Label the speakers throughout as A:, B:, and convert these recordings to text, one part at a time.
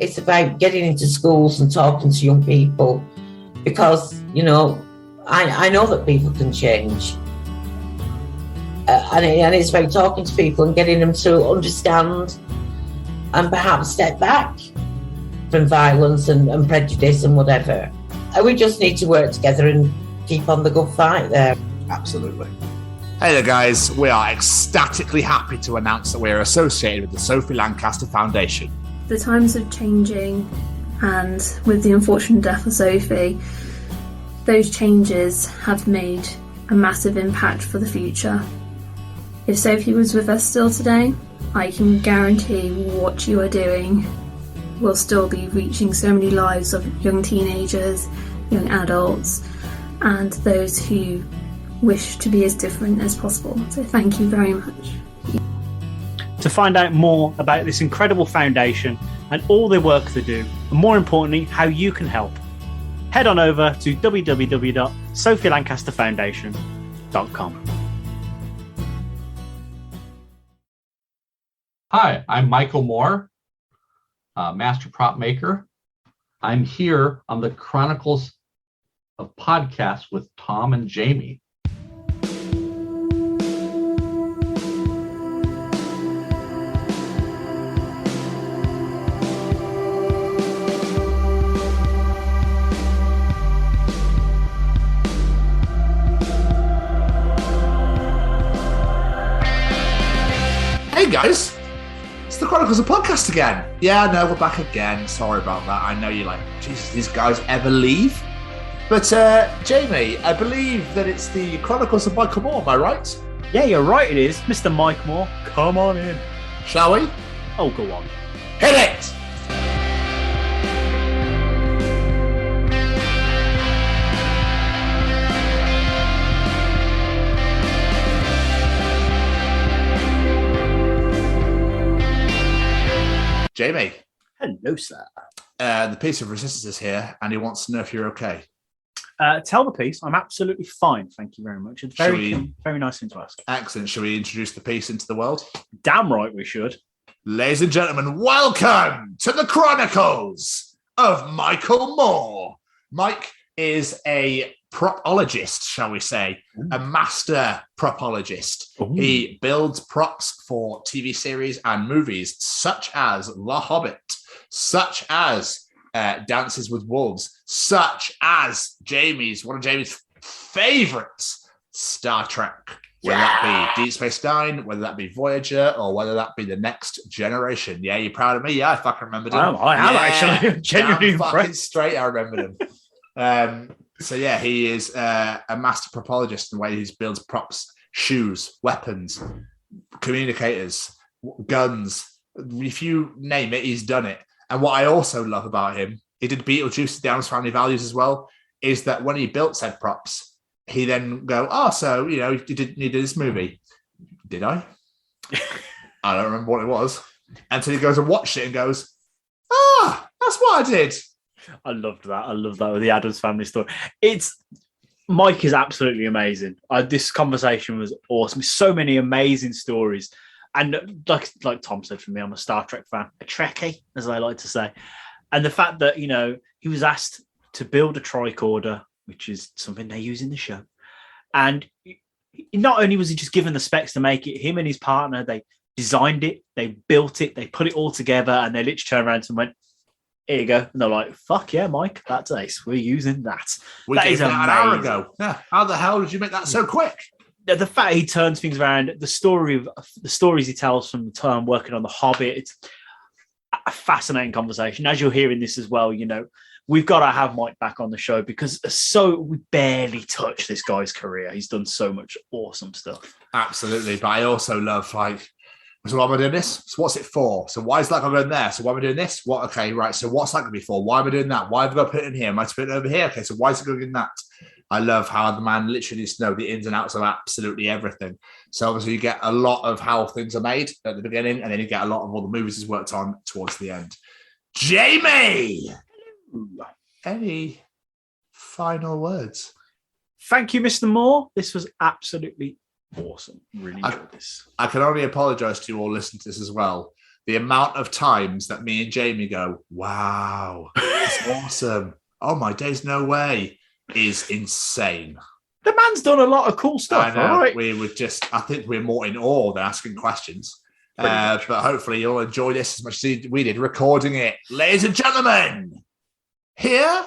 A: it's about getting into schools and talking to young people, because, you know, I know that people can change. And it's about talking to people and getting them to understand and perhaps step back from violence and prejudice and whatever. And we just need to work together and keep on the good fight there.
B: Absolutely. Hey there, guys. We are ecstatically happy to announce that we are associated with the Sophie Lancaster Foundation.
C: The times are changing, and with the unfortunate death of Sophie, those changes have made a massive impact for the future. If Sophie was with us still today, I can guarantee what you are doing will still be reaching so many lives of young teenagers, young adults, and those who wish to be as different as possible. So thank you very much.
D: To find out more about this incredible foundation and all the work they do, and more importantly, how you can help, head on over to www.sophielancasterfoundation.com.
E: Hi, I'm Michael Moore, master prop maker. I'm here on the Chronicles of Podcast with Tom and Jamie.
B: Hey guys, it's the Chronicles of Podcast again. Yeah, no, we're back again. Sorry about that. I know you're like, Jesus, these guys ever leave? But Jamie, I believe that it's the Chronicles of Mike Moore, am I right?
D: Yeah, you're right, it is. Mr. Mike Moore, come on in.
B: Shall we?
D: Oh, go on.
B: Hit it! Jamie.
D: Hello, sir.
B: The Piece of Resistance is here, and he wants to know if you're okay.
D: Tell the piece, I'm absolutely fine. Thank you very much. It's very nice thing to ask.
B: Excellent. Shall we introduce the piece into the world?
D: Damn right we should.
B: Ladies and gentlemen, welcome to the Chronicles of Michael Moore. Mike is a propologist, shall we say, a master propologist. Ooh. He builds props for TV series and movies such as The Hobbit, such as Dances with Wolves, such as one of Jamie's favorites, Star Trek. Whether that be Deep Space Nine, whether that be Voyager, or whether that be The Next Generation. Yeah, you proud of me? Yeah, I fucking remembered him.
D: I am actually genuinely
B: fucking straight. I remembered him. So yeah, he is a master propologist in the way he builds props, shoes, weapons, communicators, guns. If you name it, he's done it. And what I also love about him, he did Beetlejuice, the Addams Family Values as well, is that when he built said props, he then go, so, you know, you did this movie. Did I? I don't remember what it was. Until he goes and watched it and goes, that's what I did.
D: I loved that. I love that with the Addams Family story. Mike is absolutely amazing. This conversation was awesome. So many amazing stories. And like Tom said, for me, I'm a Star Trek fan, a Trekkie, as I like to say. And the fact that, you know, he was asked to build a tricorder, which is something they use in the show. And not only was he just given the specs to make it, him and his partner, they designed it, they built it, they put it all together, and they literally turned around and went, here you go. And they're like, fuck yeah, Mike, that's ace. We're using that.
B: That is amazing. An hour ago. Yeah. How the hell did you make that so quick?
D: The fact he turns things around, the stories he tells from the time working on The Hobbit, it's a fascinating conversation. As you're hearing this as well, you know, we've got to have Mike back on the show because we barely touched this guy's career. He's done so much awesome stuff.
B: Absolutely. But I also love, so why am I doing this? So what's it for? So why is that going there? So why am I doing this? What? Okay, right. So what's that going to be for? Why am I doing that? Why have I got to put it in here? Am I to put it over here? Okay, so why is it going in that? I love how the man literally needs to know the ins and outs of absolutely everything. So obviously you get a lot of how things are made at the beginning, and then you get a lot of all the movies he's worked on towards the end. Jamie! Any final words?
D: Thank you, Mr. Moore. This was absolutely awesome. Really enjoyed this.
B: I can only apologise to you all listening to this as well, the amount of times that me and Jamie go, wow, that's awesome. Oh, my days, no way, is insane.
D: The man's done a lot of cool stuff.
B: I know.
D: All right.
B: I think we're more in awe than asking questions. But hopefully you'll enjoy this as much as we did recording it. Ladies and gentlemen, here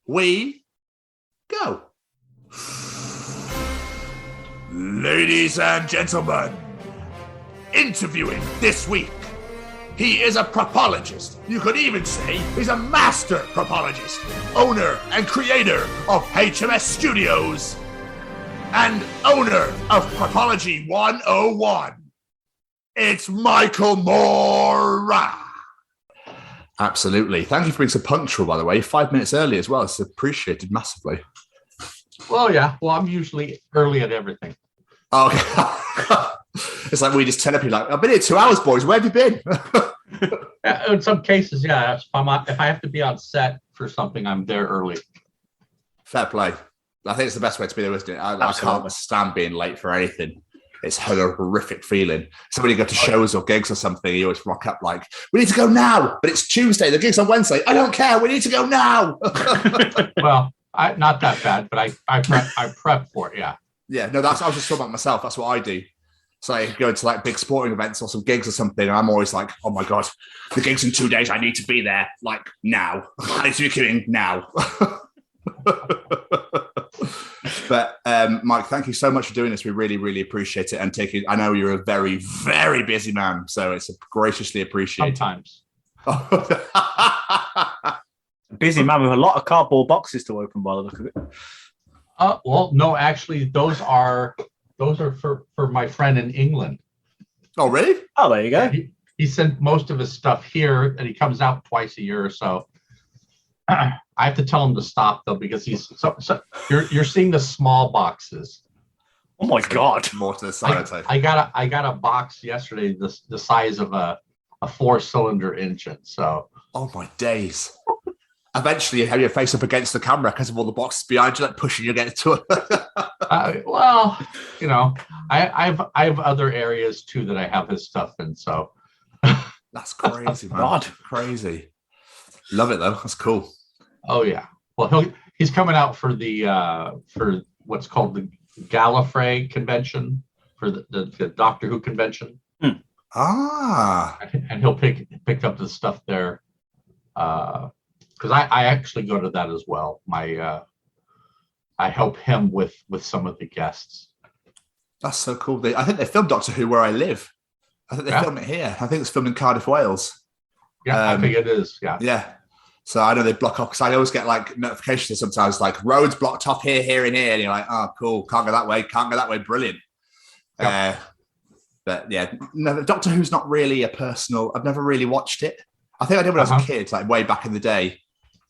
B: we go. Ladies and gentlemen, interviewing this week, he is a propologist. You could even say he's a master propologist, owner and creator of HMS Studios, and owner of Propology 101. It's Michael Moore. Absolutely. Thank you for being so punctual, by the way. 5 minutes early as well. It's appreciated massively.
E: Well, yeah. Well, I'm usually early at everything.
B: Okay. It's like we just tell people, like, I've been here 2 hours, boys. Where have you been?
E: In some cases, yeah. If I have to be on set for something, I'm there early.
B: Fair play. I think it's the best way to be there, isn't it? I can't stand being late for anything. It's a horrific feeling. So when you go to shows or gigs or something, you always rock up like, we need to go now, but it's Tuesday. The gig's on Wednesday. I don't care. We need to go now.
E: Well, not that bad, but I prep for it. Yeah.
B: Yeah. No, I was just talking about myself. That's what I do. So I go to like big sporting events or some gigs or something, and I'm always like, oh my God, the gig's in 2 days. I need to be there like now. I need to be queuing now. But Mike, thank you so much for doing this. We really, really appreciate it. And I know you're a very, very busy man, so it's graciously appreciated.
E: Sometimes.
D: Busy man with a lot of cardboard boxes to open by the look of it.
E: Well, no, actually, those are for my friend in England.
B: Oh, really?
D: Oh, there you go.
E: He sent most of his stuff here, and he comes out twice a year or so. I have to tell him to stop though, because you're seeing the small boxes.
D: Oh my God!
B: More to the side.
E: I got a box yesterday, the size of a 4-cylinder engine. So. Oh
B: my days! Eventually, you have your face up against the camera because of all the boxes behind you, like pushing you against to it.
E: Well, you know, I have other areas too that I have his stuff in. So.
B: That's crazy, man. God. Crazy. Love it though. That's cool.
E: Oh yeah. Well, he's coming out for for what's called the Gallifrey convention, for the Doctor Who convention. And he'll pick up the stuff there. Because I actually go to that as well. I help him with some of the guests.
B: That's so cool. I think they filmed Doctor Who where I live. I think they film it here. I think it's filmed in Cardiff, Wales.
E: Yeah, I think it is. Yeah.
B: Yeah. So I know they block off, because I always get like notifications sometimes like roads blocked off here, and here. And you're like, oh, cool. Can't go that way. Brilliant. Yep. But yeah, no, Doctor Who's not really a personal. I've never really watched it. I think I did when I was a kid, like way back in the day,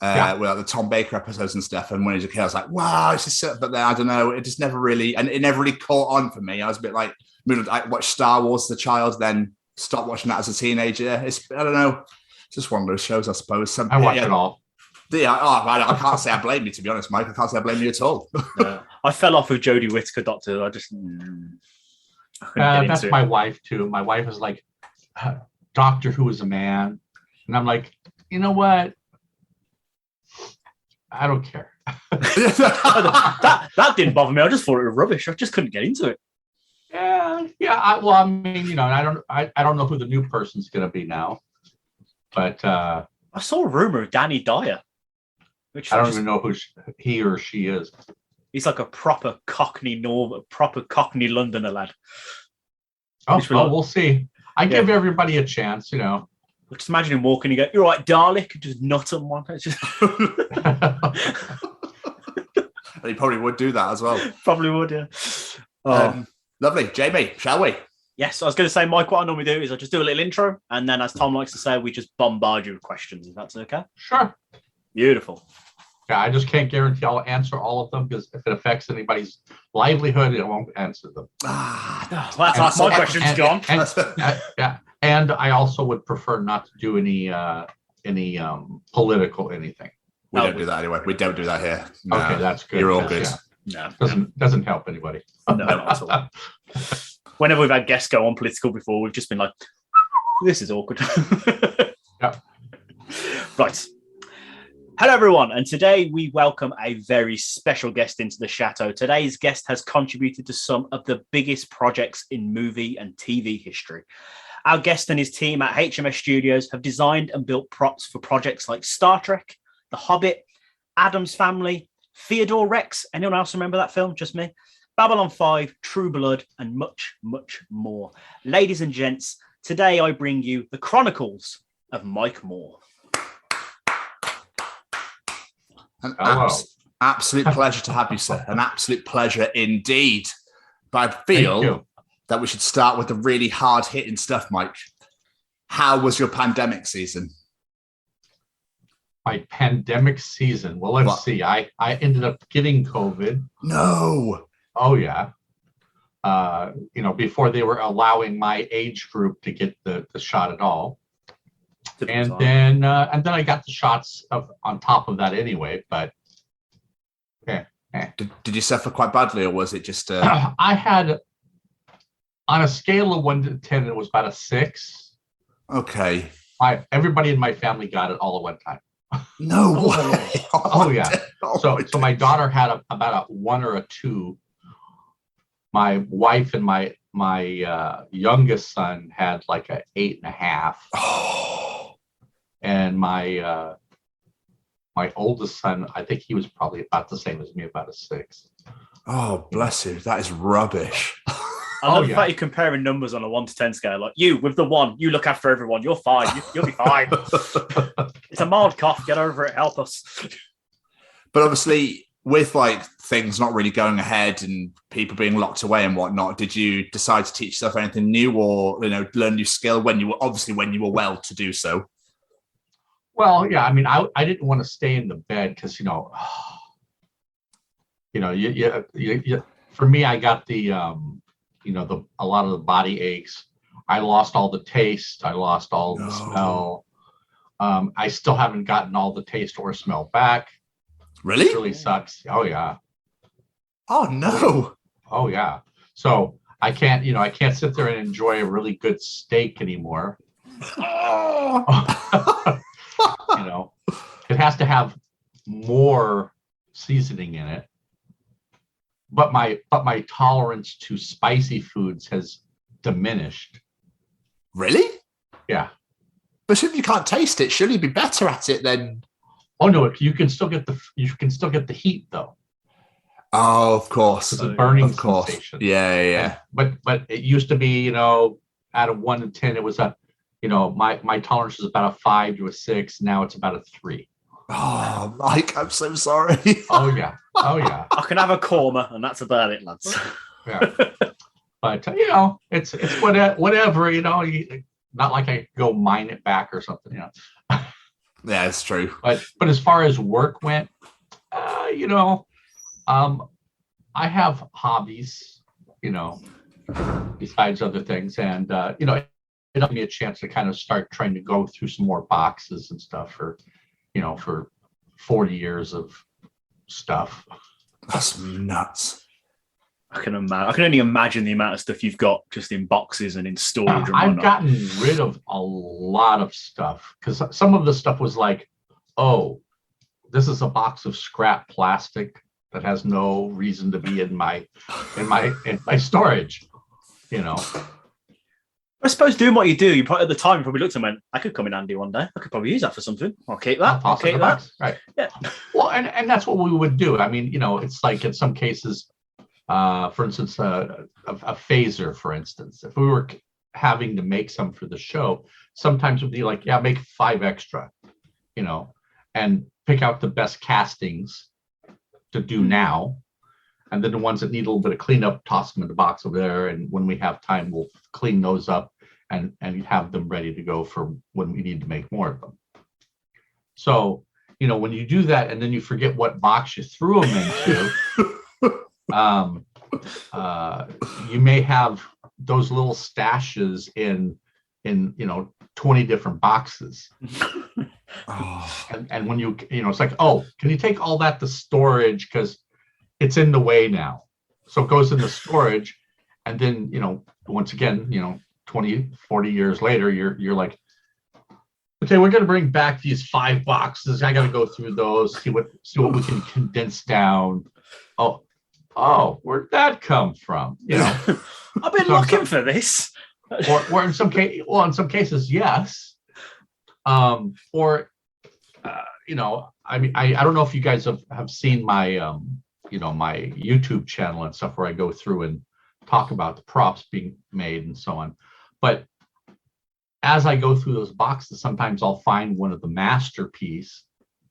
B: with like the Tom Baker episodes and stuff. And when I was a kid, I was like, wow, it's just. But then I don't know, it just never really, and it never really caught on for me. I was a bit like, I watched Star Wars as a child, then stopped watching that as a teenager. I don't know. It's just one of those shows, I suppose.
E: I watch it all.
B: Yeah, I can't say I blame you, to be honest, Mike. I can't say I blame you at all.
D: I fell off with Jodie Whittaker, Doctor. I just.
E: That's my wife too. My wife is like, Doctor Who is a man, and I'm like, you know what? I don't care.
D: that didn't bother me. I just thought it was rubbish. I just couldn't get into it.
E: Yeah. I mean, you know, I don't know who the new person's going to be now. But
D: I saw a rumor of Danny Dyer, which
E: I don't even know who he or she is.
D: He's like a proper Cockney Londoner lad.
E: Oh, we'll see. I give everybody a chance, you know.
D: Just imagine him walking. You go, "You're right, Dalek," and just nut on one. Just...
B: He probably would do that as well.
D: Probably would, yeah. Oh.
B: Lovely, Jamie. Shall we?
D: Yes, I was going to say, Mike, what I normally do is I just do a little intro, and then, as Tom likes to say, we just bombard you with questions, if that's okay.
E: Sure.
D: Beautiful.
E: Yeah, I just can't guarantee I'll answer all of them, because if it affects anybody's livelihood, I won't answer them.
D: Well, that's my question's gone.
E: Yeah, and I also would prefer not to do any political anything.
B: We don't do that anyway. We don't do that here. No,
E: okay, that's good.
B: You're all good.
E: Yeah. No, doesn't help anybody.
D: No, not at all. Whenever we've had guests go on political before, we've just been like, This is awkward.
E: Yep.
D: Right. Hello, everyone, and today we welcome a very special guest into the chateau. Today's guest has contributed to some of the biggest projects in movie and TV history. Our guest and his team at HMS Studios have designed and built props for projects like Star Trek, The Hobbit, Addams Family, Theodore Rex. Anyone else remember that film? Just me. Babylon 5, True Blood, and much, much more. Ladies and gents, today I bring you the Chronicles of Mike Moore.
B: An absolute pleasure to have you, sir. An absolute pleasure indeed. But I feel that we should start with the really hard-hitting stuff, Mike. How was your pandemic season?
E: My pandemic season. Well, let's see. I ended up getting COVID.
B: No.
E: Oh, yeah. Before they were allowing my age group to get the shot at all. And then I got the shots on top of that anyway, but
B: Did you suffer quite badly, or was it just
E: I had, on a scale of 1 to 10, it was about a 6.
B: Okay.
E: Everybody in my family got it all at one time.
B: No way.
E: Oh yeah. So my daughter had about a 1 or a 2. My wife and my youngest son had like a 8.5.
B: Oh.
E: And my oldest son, I think he was probably about the same as me, about a 6.
B: Oh, bless you. That is rubbish.
D: I love the fact you're comparing numbers on a 1 to 10 scale. Like, you with the 1, you look after everyone. You're fine. You'll be fine. It's a mild cough. Get over it. Help us.
B: But obviously, with like things not really going ahead and people being locked away and whatnot, did you decide to teach yourself anything new, or learn new skill when you were well to do so?
E: Well, yeah. I mean, I didn't want to stay in the bed because for me, I got the a lot of the body aches. I lost all the taste. I lost all the smell. I still haven't gotten all the taste or smell back.
B: Really?
E: It really sucks. Oh yeah.
B: Oh no.
E: Oh yeah. So I can't sit there and enjoy a really good steak anymore. It has to have more seasoning in it. But my tolerance to spicy foods has diminished.
B: Really?
E: Yeah.
B: But if you can't taste it, surely you'd be better at it then.
E: Oh no, you can still get the heat though.
B: Oh, of course.
E: It's a burning
B: sensation.
E: sensation.
B: Yeah.
E: But it used to be, out of 1 to 10, it was my tolerance was about a 5 to a 6. Now it's about a 3.
B: Oh, Mike, I'm so sorry.
E: Oh yeah.
D: I can have a korma, and that's about it, lads.
E: Yeah. But it's whatever. Not like I go mine it back or something.
B: Yeah, it's true.
E: But as far as work went, I have hobbies, besides other things, and it gave me a chance to kind of start trying to go through some more boxes and stuff for 40 years of stuff.
B: That's nuts.
D: I can only imagine the amount of stuff you've got just in boxes and in storage.
E: I've gotten rid of a lot of stuff because some of the stuff was like, oh, this is a box of scrap plastic that has no reason to be in my storage.
D: I suppose doing what you do, at the time you probably looked and went, I could come in handy one day. I could probably use that for something. I'll keep that. I'll keep that.
E: Right.
D: Yeah.
E: Well, and that's what we would do. I mean, it's like in some cases, for instance, a phaser, for instance, if we were having to make some for the show, sometimes we'd be like, yeah, make 5 extra, and pick out the best castings to do now. And then the ones that need a little bit of cleanup, toss them in the box over there. And when we have time, we'll clean those up and have them ready to go for when we need to make more of them. So, when you do that and then you forget what box you threw them into, you may have those little stashes in 20 different boxes. And when it's like, oh, can you take all that to storage? Because it's in the way now. So it goes into storage. And then, once again, 20, 40 years later, you're like, okay, we're going to bring back these 5 boxes. I got to go through those, see what we can condense down. Oh, where'd that come from? You know,
D: I've been looking for this.
E: Or in some cases, yes. You know, I mean, I don't know if you guys have seen my, you know, my YouTube channel and stuff where I go through and talk about the props being made and so on. But as I go through those boxes, sometimes I'll find one of the masterpiece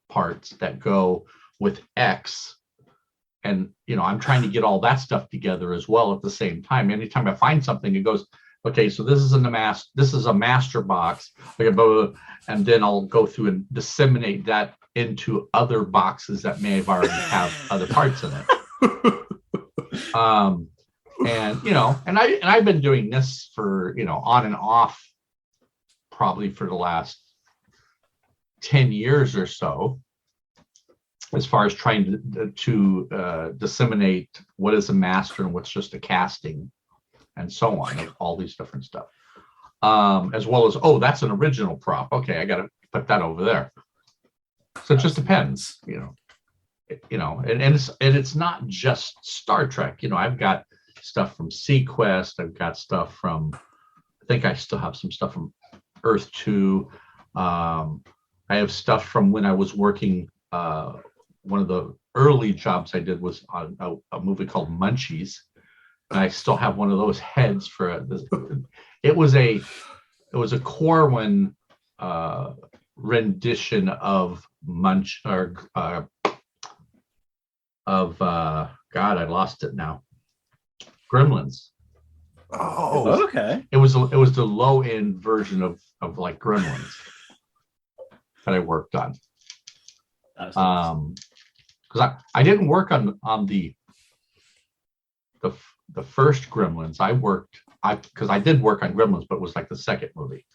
E: parts that go with X. And, you know, I'm trying to get all that stuff together as well at the same time. Anytime I find something, it goes, okay, so this is a master box, okay, and then I'll go through and disseminate that into other boxes that may have already have other parts in it. And you know, and I've been doing this for, you know, on and off probably for the last 10 years or so, as far as trying to disseminate what is a master and what's just a casting and so on, all these different stuff. As well as, oh, that's an original prop. Okay, I got to put that over there. So it just depends, you know, and it's not just Star Trek. You know, I've got stuff from Sequest. I've got stuff from, I think I still have some stuff from Earth 2. I have stuff from when I was working, one of the early jobs I did was on a movie called Munchies. And I still have one of those heads for this. It was a Corwin rendition of God, I lost it now. Gremlins.
B: Oh,
D: okay.
E: It was the low end version of like Gremlins that I worked on. Because I didn't work on the first Gremlins. Because I did work on Gremlins, but it was like the second movie.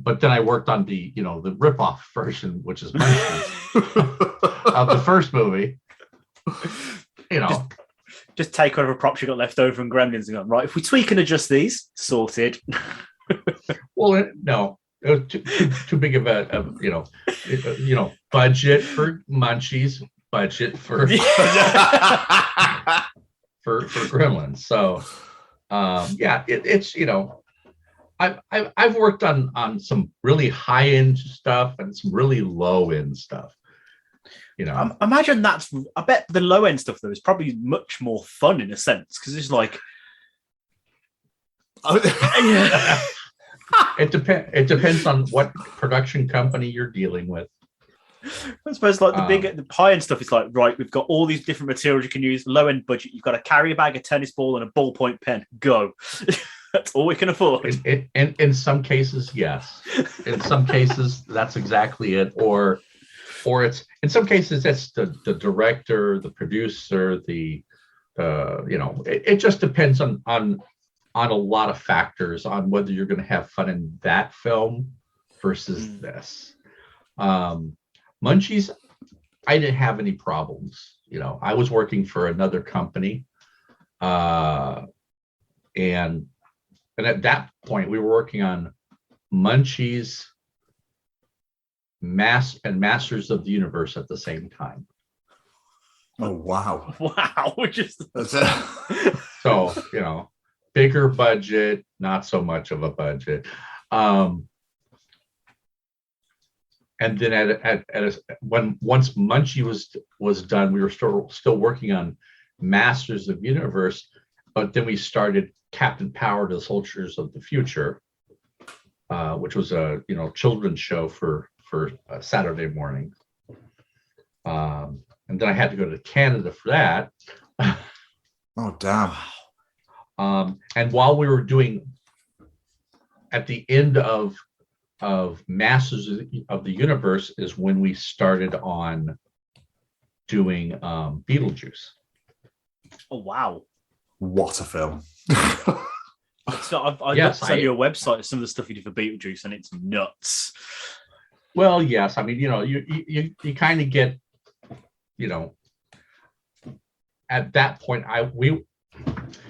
E: But then I worked on the, you know, the ripoff version, which is of the first movie. You know,
D: just take whatever props you got left over from Gremlins and go, right, if we tweak and adjust these, sorted.
E: Well, no, it was too big of a you know, budget for Munchies, budget for for Gremlins. So yeah, it's you know, I've worked on some really high end stuff and some really low end stuff. You know,
D: imagine I bet the low end stuff though is probably much more fun in a sense, because it's like,
E: yeah. It depends on what production company you're dealing with.
D: I suppose like the high end stuff is like, right, we've got all these different materials you can use. Low end budget, you've got a carry bag, a tennis ball, and a ballpoint pen. Go. That's all we can afford.
E: In some cases, yes. In some cases, that's exactly it. Or it's in some cases that's the director, the producer, the you know, it just depends on a lot of factors on whether you're going to have fun in that film versus this. Munchies, I didn't have any problems. You know, I was working for another company, and at that point we were working on Munchies, Masters of the Universe at the same time.
B: Oh wow!
D: Wow!
E: So you know, bigger budget, not so much of a budget. And then once Munchie was done, we were still working on Masters of Universe, but then we started Captain Power to the Soldiers of the Future, which was a children's show for Saturday morning. And then I had to go to Canada for that.
B: Oh damn!
E: And while we were doing, at the end of Masters of the Universe is when we started on doing Beetlejuice.
D: Oh wow!
B: What a film!
D: So I looked on your website some of the stuff you did for Beetlejuice, and it's nuts.
E: Well, yes, I mean, you kind of get,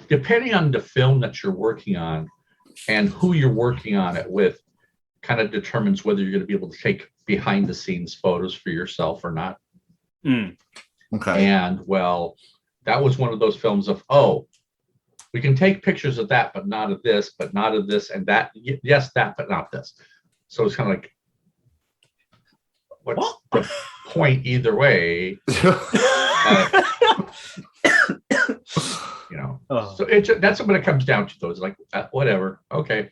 E: depending on the film that you're working on and who you're working on it with, kind of determines whether you're going to be able to take behind the scenes photos for yourself or not.
B: Okay.
E: And well, that was one of those films of, oh, we can take pictures of that, but not of this, but not of this, and that. Yes, that, but not this. So it's kind of like, what's the point either way? So that's what it comes down to, though. It's like, whatever. Okay.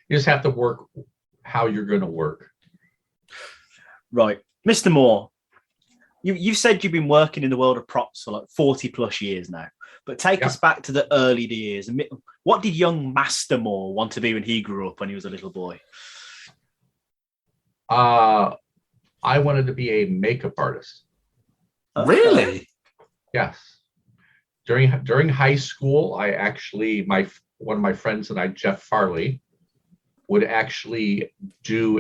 E: You just have to work how you're going to work.
D: Right. Mr. Moore, you said you've been working in the world of props for like 40 plus years now, but take us back to the early years. What did young Master Moore want to be when he grew up, when he was a little boy?
E: I wanted to be a makeup artist.
B: Really?
E: Yes. During high school, I actually, one of my friends and I, Jeff Farley, would actually do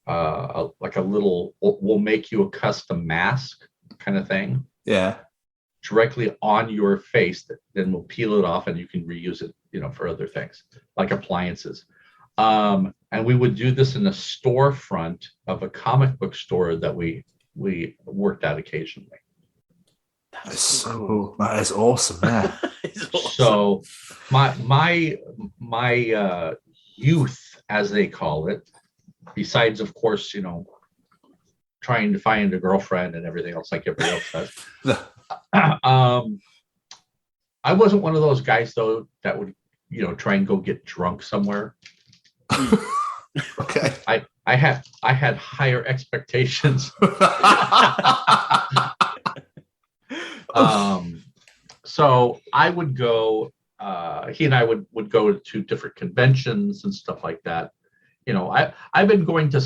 E: like a little, we'll make you a custom mask kind of thing.
B: Yeah.
E: Directly on your face, then we'll peel it off and you can reuse it, for other things like appliances. And we would do this in the storefront of a comic book store that we worked at occasionally.
B: That is awesome. Yeah.
D: Awesome.
E: So my youth, as they call it, besides of course, trying to find a girlfriend and everything else like everybody else does. I wasn't one of those guys though that would, try and go get drunk somewhere.
B: Okay.
E: I had higher expectations. So I would go, he and I would go to different conventions and stuff like that. I've been going to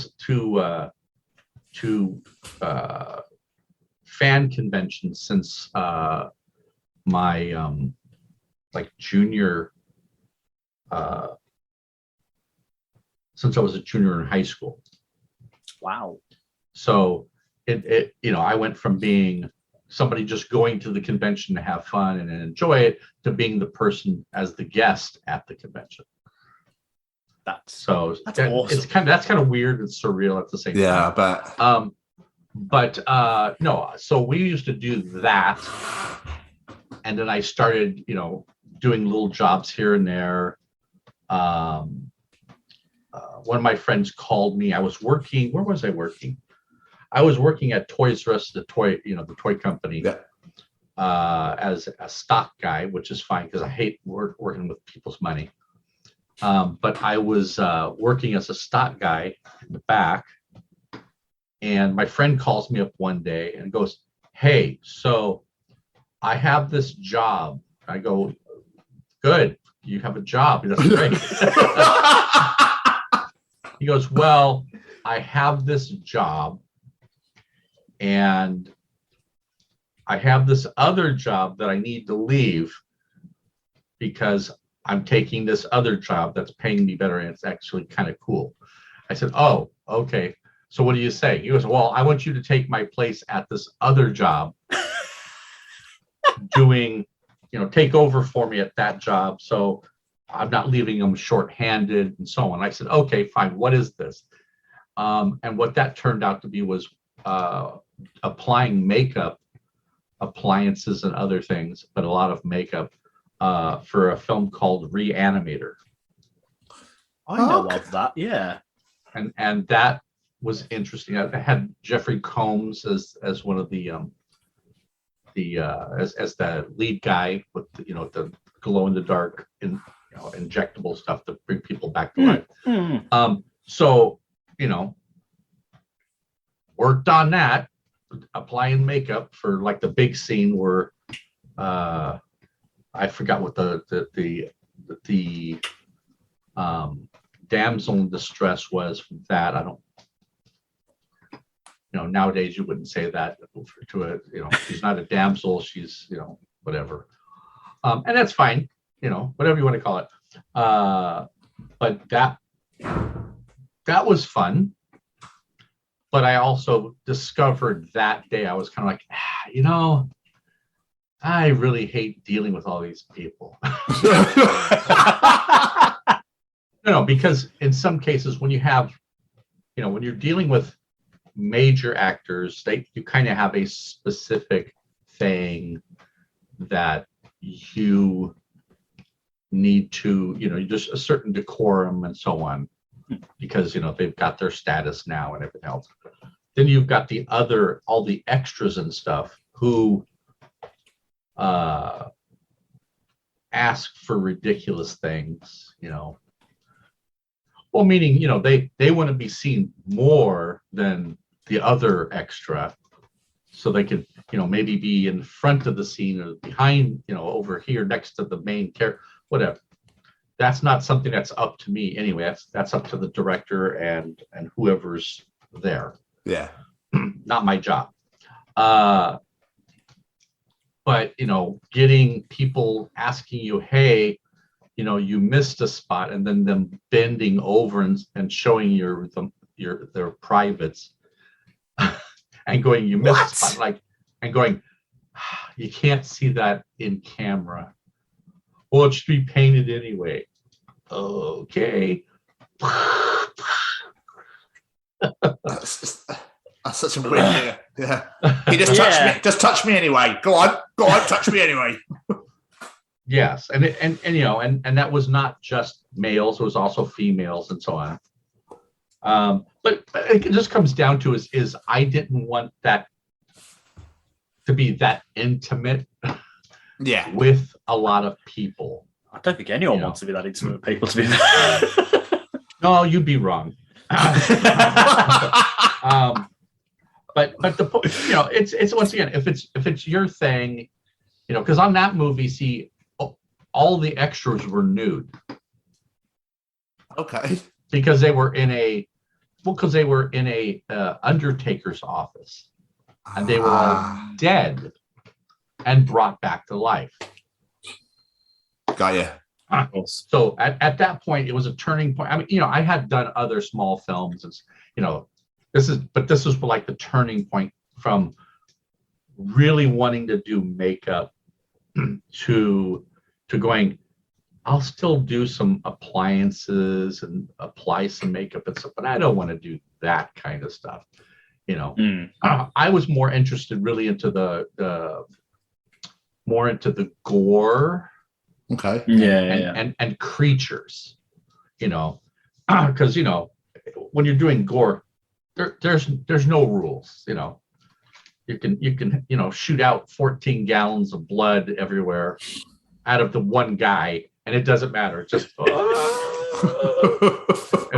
E: fan conventions since my junior, since I was a junior in high school.
D: Wow.
E: So it I went from being somebody just going to the convention to have fun and enjoy it to being the person as the guest at the convention.
D: That's
E: awesome.
D: It's
E: that's kind of weird and surreal at the same time.
B: Yeah, I bet.
E: No, so we used to do that, and then I started, doing little jobs here and there. One of my friends called me. I was working. Where was I working? I was working at Toys R Us, the toy company, as a stock guy, which is fine because I hate working with people's money. But I was working as a stock guy in the back, and my friend calls me up one day and goes, "Hey, so I have this job." I go, "Good, you have a job. That's great." He goes, "Well, I have this job, and I have this other job that I need to leave because I'm taking this other job that's paying me better and it's actually kind of cool." I said, "Oh, okay. So what do you say?" He goes, "Well, I want you to take my place at this other job doing, take over for me at that job. So I'm not leaving them short-handed and so on." I said, "Okay, fine. What is this?" And what that turned out to be was applying makeup, appliances and other things, but a lot of makeup for a film called Re-Animator.
D: I know of that, yeah.
E: And that was interesting. I had Jeffrey Combs as one of the as the lead guy with the glow in the dark and injectable stuff to bring people back to life. So worked on that, applying makeup for like the big scene where I forgot what the damsel in distress was from that. I don't, nowadays you wouldn't say that to a, she's not a damsel, she's, whatever. And that's fine, whatever you want to call it. But that was fun. But I also discovered that day, I was kind of like, I really hate dealing with all these people. No, because in some cases when you have, when you're dealing with major actors, you kind of have a specific thing that you need to, just a certain decorum and so on, because, they've got their status now and everything else. Then you've got all the extras and stuff who ask for ridiculous things, Well, meaning, they want to be seen more than the other extra, so they could, maybe be in front of the scene or behind, over here next to the main character, whatever. That's not something that's up to me anyway. That's up to the director and whoever's there.
B: Yeah.
E: Not my job. But, getting people asking you, hey, you missed a spot, and then them bending over and showing their privates and going, you missed a spot, and going, you can't see that in camera. Well, it should be painted anyway. Okay.
B: That's such a weird thing. Yeah. He just touched me. Just touch me anyway. Go on, touch me anyway.
E: Yes, and that was not just males; it was also females and so on. But it just comes down to is I didn't want that to be that intimate.
B: Yeah.
E: With a lot of people.
D: I don't think anyone wants to be that intimate with people, to be
E: No, you'd be wrong. But the it's once again, if it's your thing, because on that movie, see, all the extras were nude.
B: Okay.
E: Because they were in a undertaker's office, and they were all dead and brought back to life.
B: Got you.
E: So at that point, it was a turning point. I mean, I had done other small films, this was like the turning point from really wanting to do makeup to going, I'll still do some appliances and apply some makeup and stuff, but I don't want to do that kind of stuff. I was more interested really into the gore.
B: Okay.
E: And creatures, because when you're doing gore, there's no rules. You can shoot out 14 gallons of blood everywhere out of the one guy, and it doesn't matter. It's just and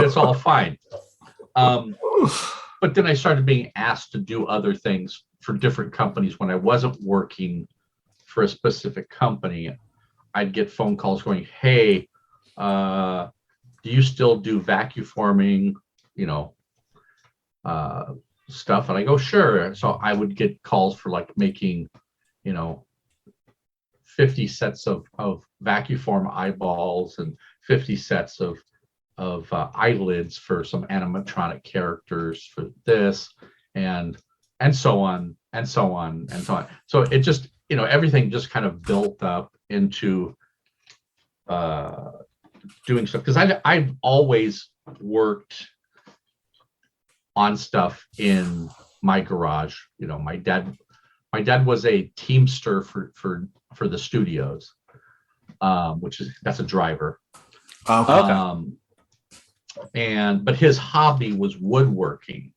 E: it's all fine. But then I started being asked to do other things for different companies when I wasn't working for a specific company. I'd get phone calls going, hey, do you still do vacuum forming, stuff? And I go, sure. So I would get calls for like making, 50 sets of vacuum form eyeballs and 50 sets of eyelids for some animatronic characters for this, and so on and so on and so on. So it just, everything just kind of built up into doing stuff, because I've always worked on stuff in my garage. My dad was a teamster for the studios, that's a driver.
B: Okay.
E: But his hobby was woodworking.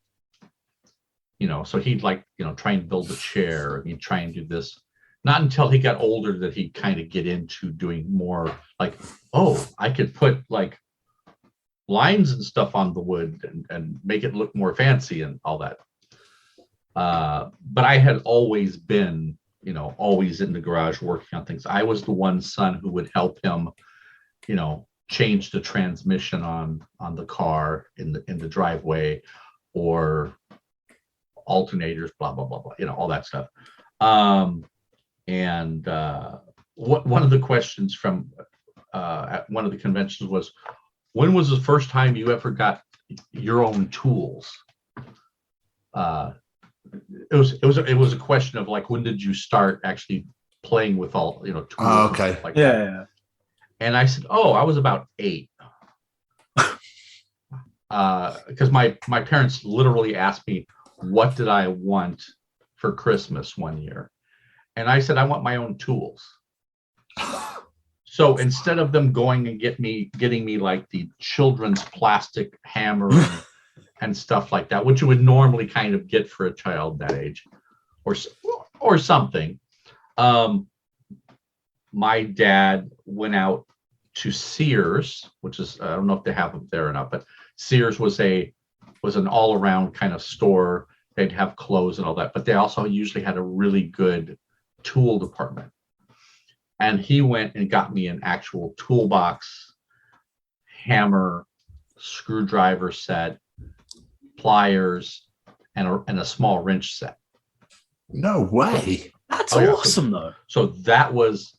E: So he'd try and build a chair, and he'd try and do this. Not until he got older that he'd kind of get into doing more like, I could put like lines and stuff on the wood and make it look more fancy and all that. But I had always been, always in the garage working on things. I was the one son who would help him, change the transmission on the car in the driveway, or alternators, blah, blah, blah, blah, all that stuff. And one of the questions from at one of the conventions was, when was the first time you ever got your own tools? It was a question of like, when did you start actually playing with all, tools.
B: Oh,
E: and
B: okay.
E: stuff like
D: Yeah,
E: that.
D: yeah.
E: And I said, oh, I was about 8. Because my parents literally asked me, what did I want for Christmas one year? And I said, I want my own tools. So instead of them going and getting me like the children's plastic hammer and stuff like that, which you would normally kind of get for a child that age, or something, my dad went out to Sears, which is, I don't know if they have them there or not, but Sears was an all-around kind of store. They'd have clothes and all that, but they also usually had a really good tool department. And he went and got me an actual toolbox, hammer, screwdriver set, pliers, and a small wrench set.
B: No way.
D: That's
E: Oh, yeah.
D: awesome, though.
E: So that was,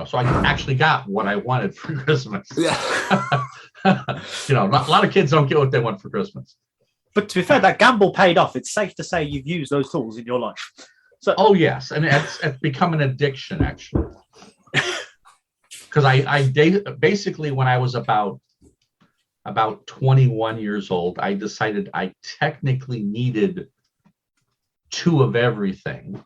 E: so I actually got what I wanted for Christmas.
B: Yeah.
E: A lot of kids don't get what they want for Christmas.
D: But to be fair, that gamble paid off. It's safe to say you've used those tools in your life. So,
E: Oh yes, and it's become an addiction actually. Because I basically, when I was about 21 years old, I decided I technically needed 2 of everything.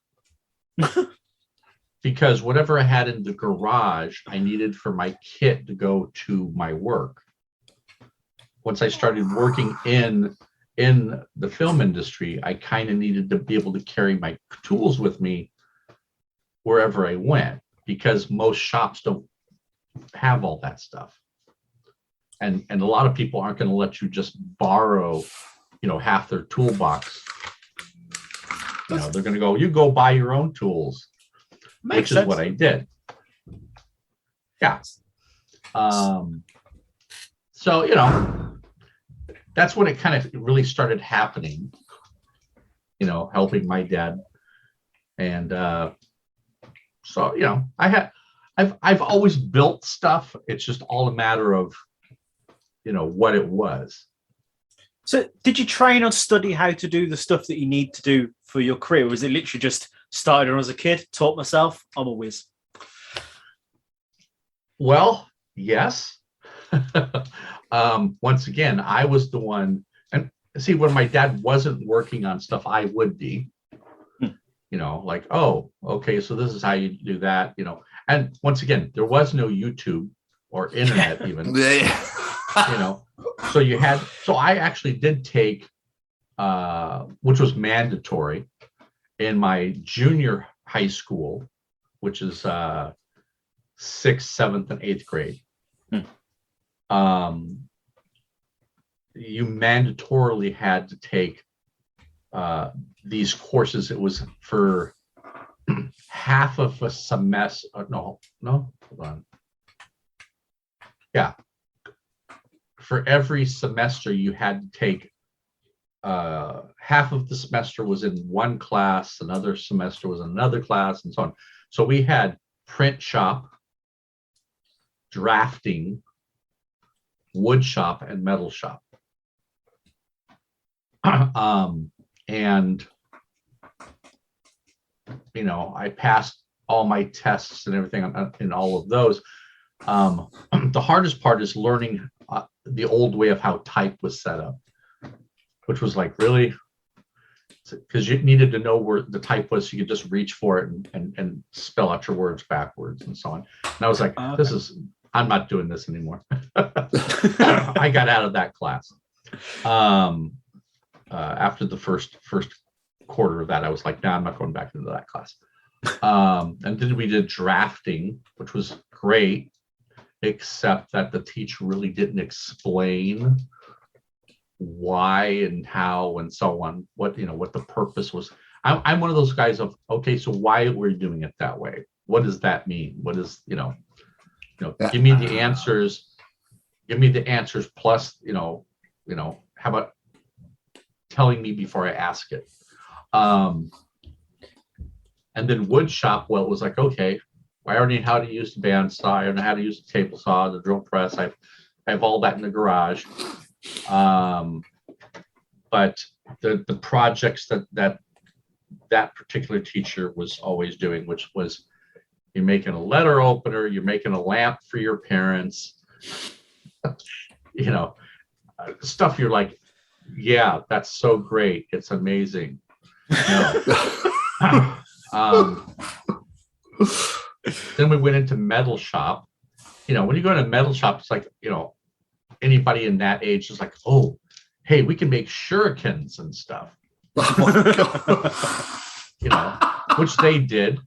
E: Because whatever I had in the garage, I needed for my kit to go to my work. Once I started working in the film industry, I kind of needed to be able to carry my tools with me wherever I went, because most shops don't have all that stuff. And a lot of people aren't going to let you just borrow, half their toolbox. They're going to go, you go buy your own tools.
D: makes
E: Which
D: sense.
E: is what I did. Yeah. So, that's when it kind of really started happening, helping my dad. And so, I've always built stuff. It's just all a matter of, what it was.
D: So did you train or study how to do the stuff that you need to do for your career? Or was it literally just started as a kid, taught myself, I'm a whiz?
E: Well, yes. Once again, I was the one, and see, when my dad wasn't working on stuff, I would be, like, oh, okay, so this is how you do that, and once again, there was no YouTube or internet even, so I actually did take, which was mandatory in my junior high school, which is 6th, 7th, and 8th grade. You mandatorily had to take these courses. It was for half of a semester. No, hold on. Yeah. For every semester, you had to take half of the semester was in one class, another semester was in another class, and so on. So we had print shop, drafting, wood shop, and metal shop. And I passed all my tests and everything in all of those. The hardest part is learning the old way of how type was set up, which was like, really, because you needed to know where the type was, so you could just reach for it and spell out your words backwards and so on. And I was like, I'm not doing this anymore. I got out of that class. After the first quarter of that, I was like, nah, I'm not going back into that class. And then we did drafting, which was great, except that the teacher really didn't explain why and how and so on, what the purpose was. I'm one of those guys of, okay, so why we're doing it that way? What does that mean? What is, give me the answers. Give me the answers plus, how about telling me before I ask it? And then wood shop, well, it was like, okay, I already know how to use the bandsaw. I know how to use the table saw, the drill press. I have all that in the garage. But the projects that particular teacher was always doing, which was you're making a letter opener, you're making a lamp for your parents, stuff you're like, yeah, that's so great. It's amazing. No. Then we went into metal shop. When you go to a metal shop, it's like, anybody in that age is like, oh, hey, we can make shurikens and stuff. Which they did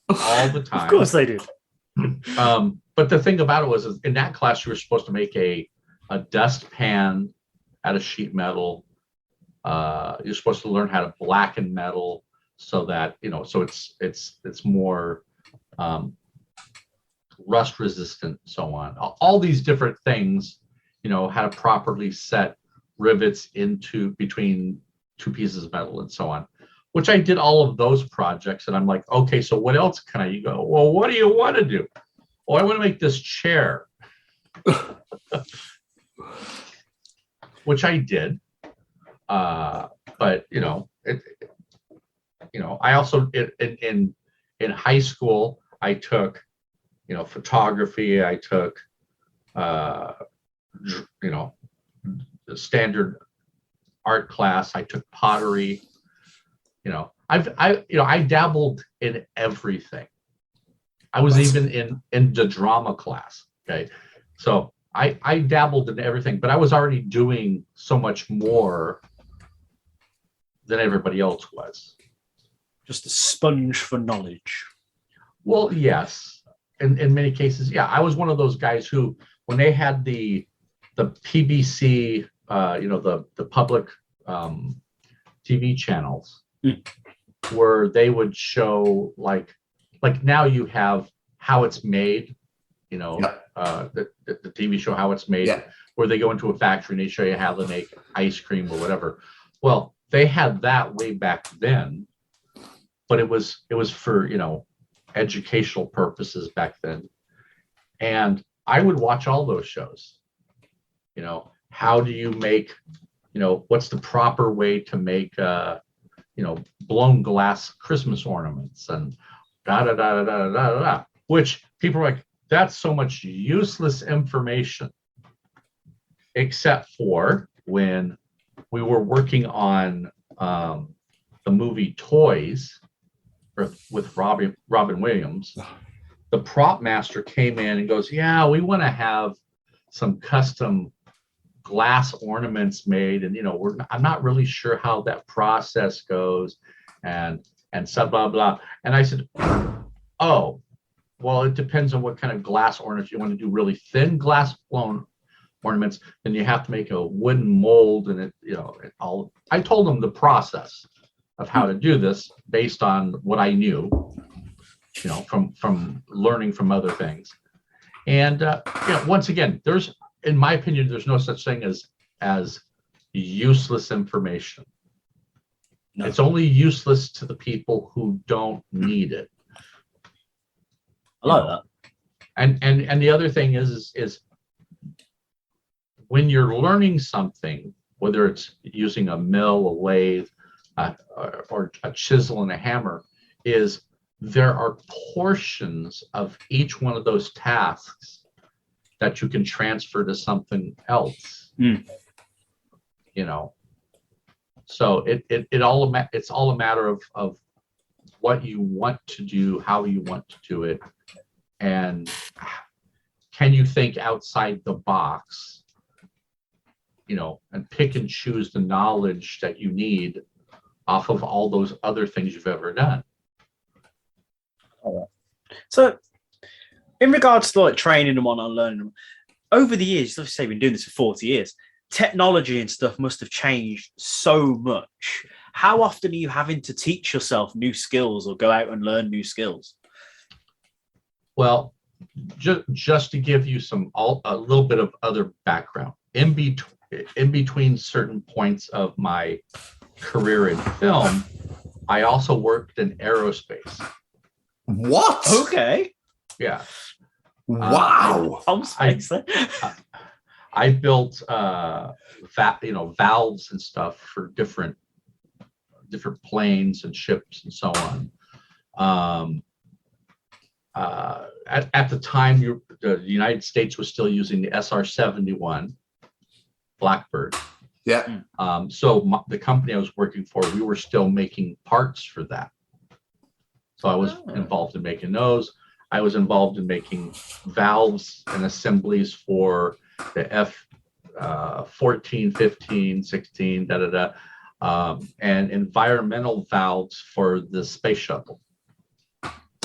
E: all the time.
D: Of course they did.
E: But the thing about it was, in that class, you were supposed to make a dustpan out of sheet metal. You're supposed to learn how to blacken metal so that, so it's more rust resistant, so on. All these different things, how to properly set rivets between two pieces of metal and so on, which I did all of those projects. And I'm like, okay, so what else can I go? Well, what do you want to do? Oh, I want to make this chair, which I did. But, I also, in high school, I took, photography. I took, the standard art class. I took pottery. I dabbled in everything. I was even in the drama class. Okay. So I dabbled in everything, but I was already doing so much more than everybody else was.
D: Just a sponge for knowledge.
E: Well, yes. In many cases, yeah. I was one of those guys who, when they had the PBC, the public TV channels, where they would show like now you have How It's Made, the TV show How It's Made, where they go into a factory and they show you how to make ice cream or whatever. Well, they had that way back then, but it was for educational purposes back then. And I would watch all those shows. How do you make, what's the proper way to make blown glass Christmas ornaments and which people are like, that's so much useless information, except for when we were working on the movie Toys with Robin Williams. The prop master came in and goes, yeah, we want to have some custom glass ornaments made, and I'm not really sure how that process goes, and so blah blah. And I said, oh, well, it depends on what kind of glass ornaments you want to do. Really thin glass blown ornaments, then you have to make a wooden mold, and all. I told them the process of how to do this based on what I knew, from learning from other things. And once again, in my opinion, there's no such thing as useless information. No. It's only useless to the people who don't need it.
D: I like that.
E: And the other thing is when you're learning something, whether it's using a mill, a lathe, or a chisel and a hammer, is there are portions of each one of those tasks that you can transfer to something else. So it's all a matter of what you want to do, how you want to do it, and can you think outside the box, and pick and choose the knowledge that you need off of all those other things you've ever done.
D: So in regards to training them on and learning them, over the years, let's say you've been doing this for 40 years, technology and stuff must have changed so much. How often are you having to teach yourself new skills or go out and learn new skills?
E: Well, just to give you a little bit of other background, in between certain points of my career in film, I also worked in aerospace.
B: What?
D: Okay.
E: Yeah.
B: Wow.
E: I built valves and stuff for different planes and ships and so on. at the time, the United States was still using the SR-71 Blackbird.
B: Yeah.
E: So the company I was working for, we were still making parts for that. So I was involved in making those. I was involved in making valves and assemblies for the F-14, 15, 16, and environmental valves for the space shuttle.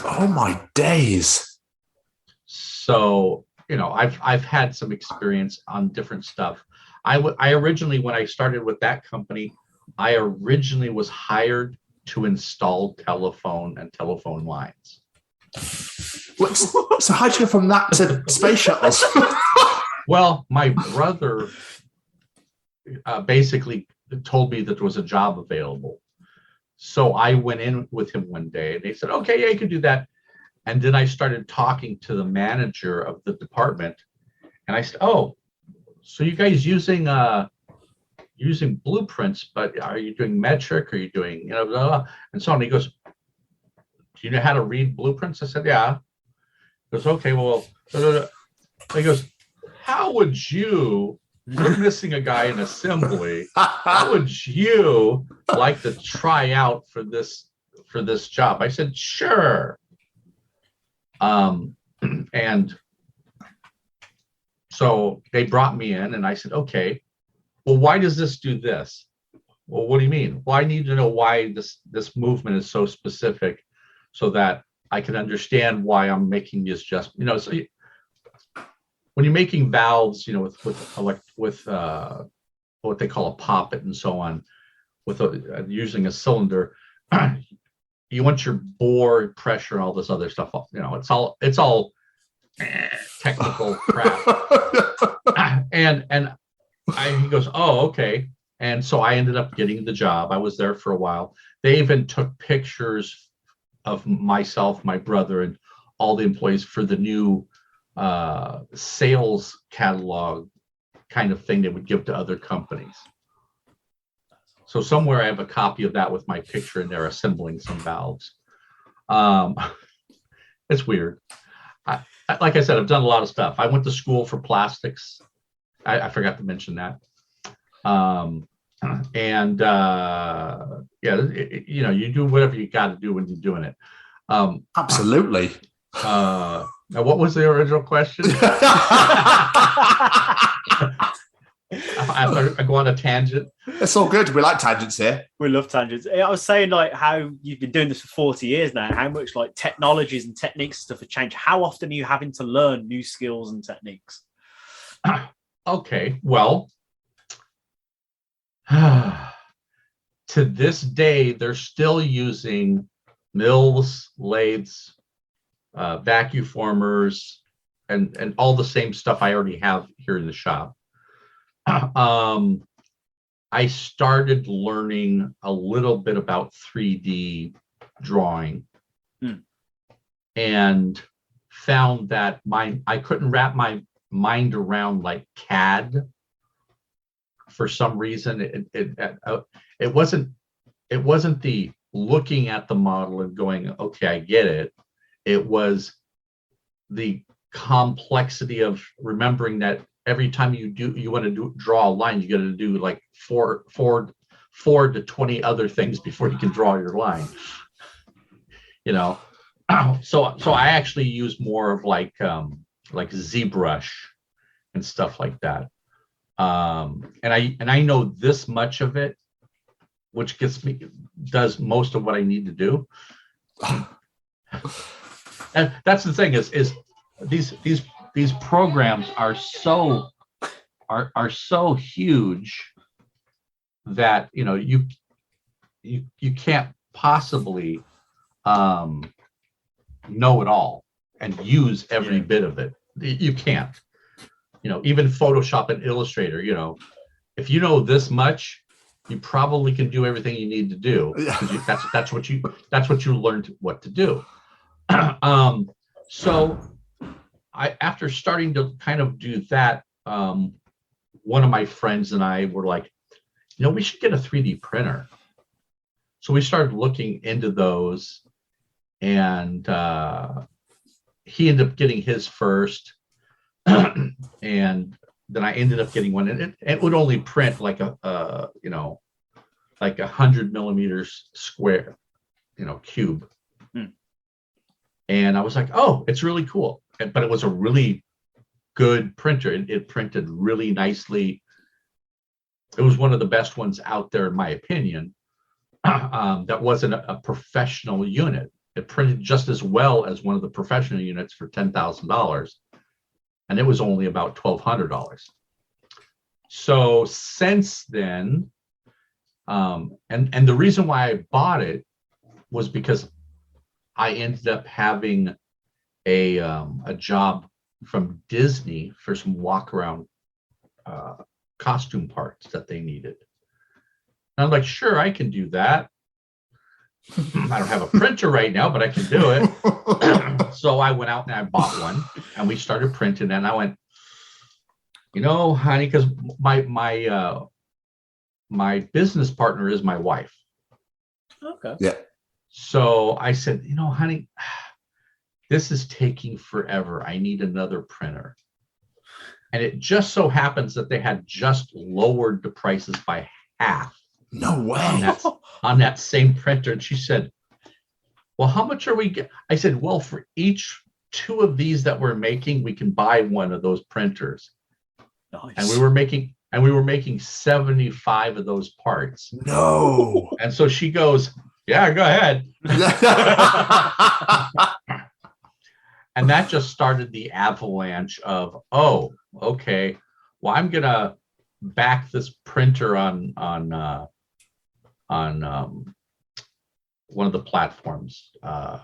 B: Oh my days.
E: So, I've had some experience on different stuff. I originally, when I started with that company, I originally was hired to install telephone and telephone lines.
B: So how'd you go from that to space shuttles?
E: Well, my brother basically told me that there was a job available. So I went in with him one day and they said, okay, yeah, you can do that. And then I started talking to the manager of the department and I said, oh, so you guys using blueprints, but are you doing metric? Are you doing, blah, blah. And so on. He goes, do you know how to read blueprints? I said, yeah. He goes, okay, well, blah, blah, blah. He goes, how would you, we're missing a guy in assembly, how would you like to try out for this job? I said, sure. And so they brought me in and I said, okay, well, why does this do this? Well, what do you mean? Well, I need to know why this movement is so specific so that I can understand why I'm making these adjustments. So when you're making valves, with what they call a poppet and so on, using a cylinder, you want your bore pressure and all this other stuff. It's all technical crap. He goes, oh, okay. And so I ended up getting the job. I was there for a while. They even took pictures of myself, my brother, and all the employees for the new sales catalog kind of thing they would give to other companies. So somewhere I have a copy of that with my picture in there assembling some valves. It's weird. Like I said, I've done a lot of stuff. I went to school for plastics. I forgot to mention that. You do whatever you got to do when you're doing it.
B: Absolutely.
E: Now, what was the original question? I go on a tangent.
B: It's all good. We like tangents here.
D: We love tangents. I was saying how you've been doing this for 40 years now, how much technologies and techniques and stuff have changed. How often are you having to learn new skills and techniques?
E: Okay, well, to this day, they're still using mills, lathes, vacuum formers, and all the same stuff I already have here in the shop. I started learning a little bit about 3D drawing and found that I couldn't wrap my mind around CAD for some reason. It wasn't the looking at the model and going, okay, I get it. It was the complexity of remembering that every time you want to draw a line, you got to do 4 to 20 other things before you can draw your line. So I actually use more of ZBrush and stuff like that. And I know this much of it, which does most of what I need to do. And that's the thing is these programs are so huge that you can't possibly know it all and use every bit of it. You can't. Even Photoshop and Illustrator. If you know this much, you probably can do everything you need to do. That's what you learned what to do. So after starting to kind of do that, one of my friends and I were like, we should get a 3D printer. So we started looking into those, and he ended up getting his first, and then I ended up getting one, and it would only print like a you know, like 100 millimeters square, you know, cube. And I was like, oh, it's really cool. But it was a really good printer. It printed really nicely. It was one of the best ones out there, in my opinion. That wasn't a professional unit. It printed just as well as one of the professional units for $10,000. And it was only about $1,200. So since then, and the reason why I bought it was because I ended up having a job from Disney for some walk around costume parts that they needed. And I'm like, sure, I can do that. I don't have a printer right now, but I can do it. So I went out and I bought one, and we started printing. And I went, you know, honey, because my business partner is my wife.
D: Okay.
B: Yeah.
E: So I said, you know, honey, this is taking forever. I need another printer. And it just so happens that they had just lowered the prices by half.
B: No way.
E: On that same printer. And she said, well, how much are we getting? I said, well, for each 2 of these that we're making, we can buy one of those printers.
D: Nice.
E: And we were making 75 of those parts.
B: No.
E: And so she goes, yeah, go ahead. And that just started the avalanche of, oh, okay, well, I'm gonna back this printer on one of the platforms. I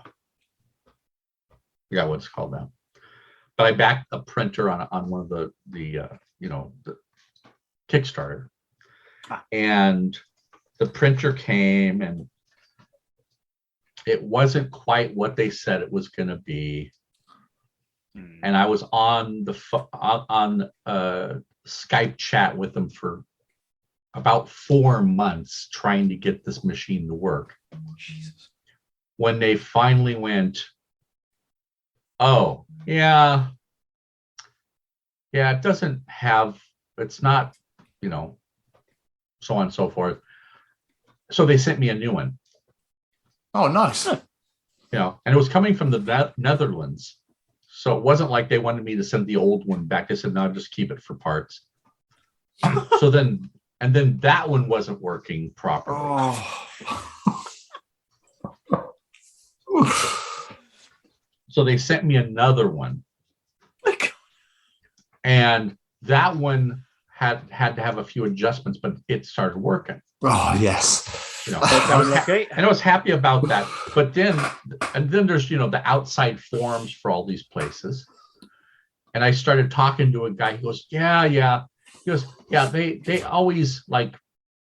E: forgot what it's called now, but I backed a printer on one of the you know, the Kickstarter, and the printer came, and it wasn't quite what they said it was going to be. And I was on the Skype chat with them for about 4 months trying to get this machine to work.
D: Jesus.
E: When they finally went, oh, yeah, it doesn't have, it's not, you know, so on and so forth. So they sent me a new one.
B: Oh, nice.
E: You know, and it was coming from the Netherlands. So it wasn't like they wanted me to send the old one back. They said, no, just keep it for parts. So then that one wasn't working properly.
B: Oh.
E: So they sent me another one. And that one had to have a few adjustments, but it started working.
B: Oh, yes.
E: You know, I was happy about that. But then there's, you know, the outside forums for all these places. And I started talking to a guy. He goes, yeah. He goes, yeah, they always like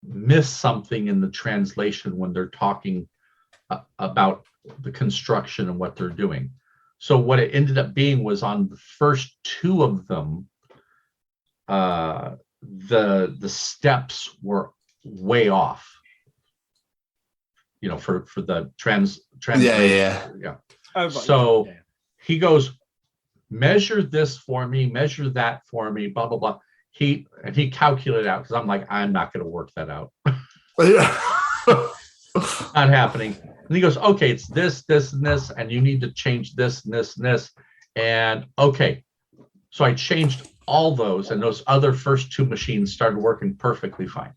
E: miss something in the translation when they're talking about the construction and what they're doing. So what it ended up being was on the first 2 of them, the steps were way off. You know, for the translation. Yeah.
D: Oh, right.
E: So he goes, measure this for me, measure that for me, blah, blah, blah. He calculated out, because I'm like, I'm not going to work that out. Not happening. And he goes, okay, it's this, and this, and you need to change this, and this, and this. And okay. So I changed all those, and those other first 2 machines started working perfectly fine.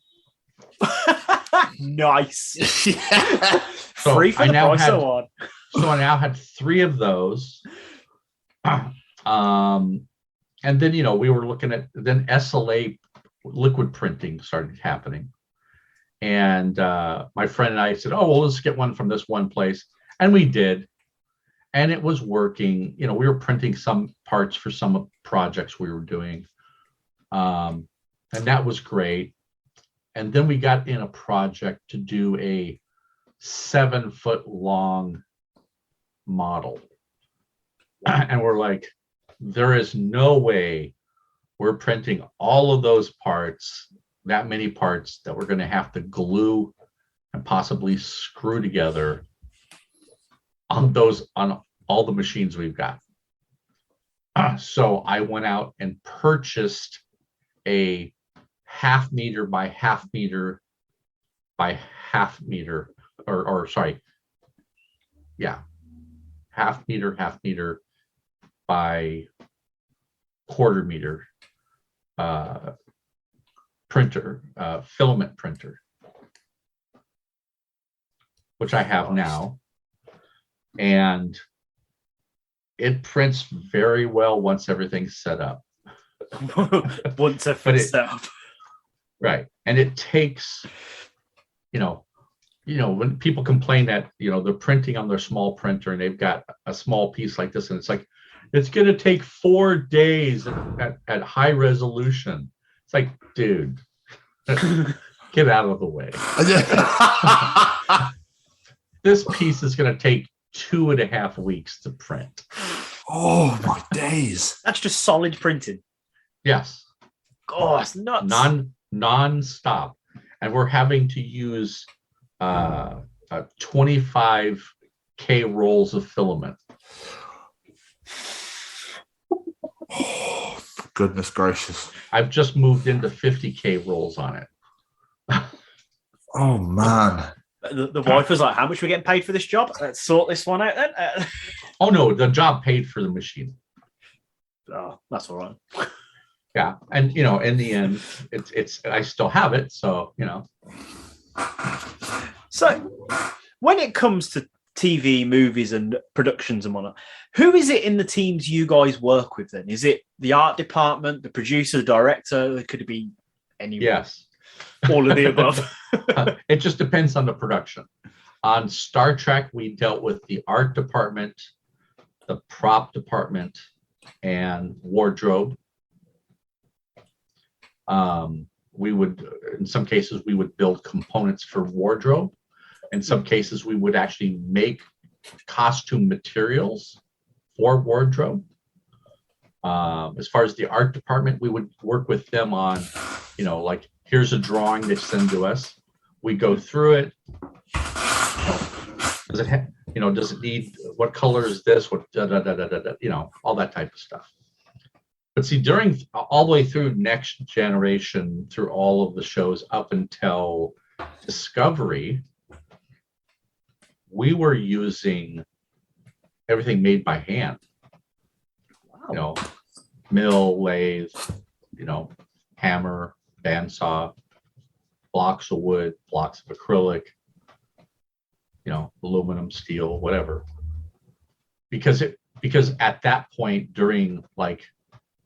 D: Nice.
B: Yeah.
E: So
D: Free for the price so on.
E: So I now had 3 of those. And then, you know, we were looking at, then SLA liquid printing started happening. And my friend and I said, oh, well, let's get one from this one place. And we did. And it was working. You know, we were printing some parts for some projects we were doing. And that was great. And then we got in a project to do a 7-foot long model. And we're like, there is no way we're printing all of those parts, that many parts, that we're going to have to glue and possibly screw together on all the machines we've got. So I went out and purchased a half meter by half meter by half meter, or sorry, yeah, half meter by quarter meter printer, filament printer, which I have now. And it prints very well once everything's set up.
D: Once everything's set up.
E: Right. And it takes, when people complain that, they're printing on their small printer and they've got a small piece like this, and it's like, it's going to take 4 days at high resolution. It's like, dude, get out of the way. This piece is going to take 2.5 weeks to print.
B: Oh my days.
D: That's just solid printing.
E: Yes.
D: Oh, it's nuts.
E: Non-stop. And we're having to use 25K rolls of filament.
B: Oh, goodness gracious.
E: I've just moved into 50K rolls on it.
B: Oh, man.
D: The wife was like, how much are we getting paid for this job? Let's sort this one out then.
E: Oh, no, the job paid for the machine.
D: Oh, that's all right.
E: Yeah. And, in the end, it's I still have it. So,
D: So when it comes to TV, movies and productions and whatnot, who is it in the teams you guys work with then? Is it the art department, the producer, the director? Could it be anyone?
E: Yes.
D: All of the above.
E: It just depends on the production. On Star Trek, we dealt with the art department, the prop department, and wardrobe. We would, in some cases, we would build components for wardrobe. In some cases, we would actually make costume materials for wardrobe. As far as the art department, we would work with them on, like, here's a drawing they send to us. We go through it. Does it does it need, what color is this? What, all that type of stuff. But see, during all the way through Next Generation, through all of the shows up until Discovery, we were using everything made by hand. Wow. Mill, lathe, hammer, bandsaw, blocks of wood, blocks of acrylic, aluminum, steel, whatever. Because at that point during, like,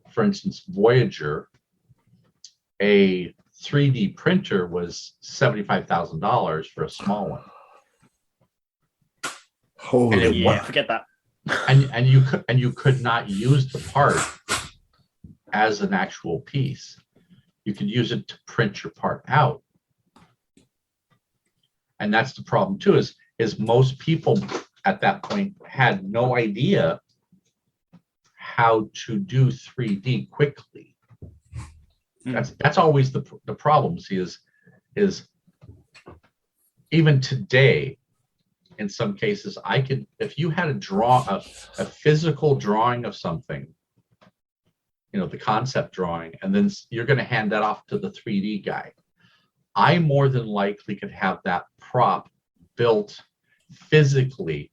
E: for instance, Voyager, a 3D printer was $75,000 for a small one.
B: Holy
D: yeah, forget that.
E: And you could not use the part as an actual piece. You could use it to print your part out. And that's the problem too, is most people at that point had no idea how to do 3D quickly. That's always the problem. See, is even today, in some cases, if you had a physical drawing of something, the concept drawing, and then you're going to hand that off to the 3D guy, I more than likely could have that prop built physically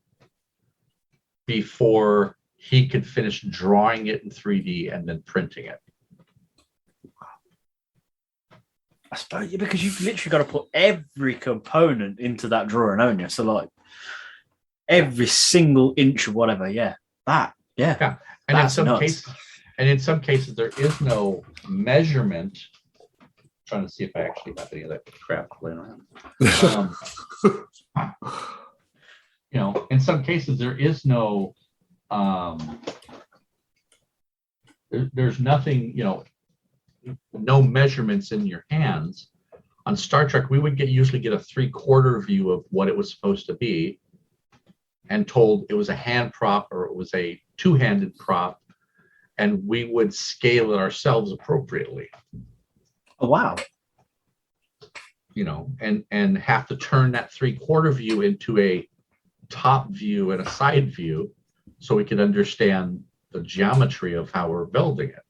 E: before he could finish drawing it in 3D and then printing it.
D: I suppose, because you've literally got to put every component into that drawing, haven't you? So, like, every single inch of whatever, yeah. And in some cases, there is no measurement. I'm trying to see if I actually have any of that crap laying around. In some cases, there is no. There's nothing, no measurements in your hands. On Star Trek, we would usually get a 3/4 view of what it was supposed to be, and told it was a hand prop or it was a two-handed prop, and we would scale it ourselves appropriately. Oh, wow.
E: And have to turn that 3/4 view into a top view and a side view so we could understand the geometry of how we're building it.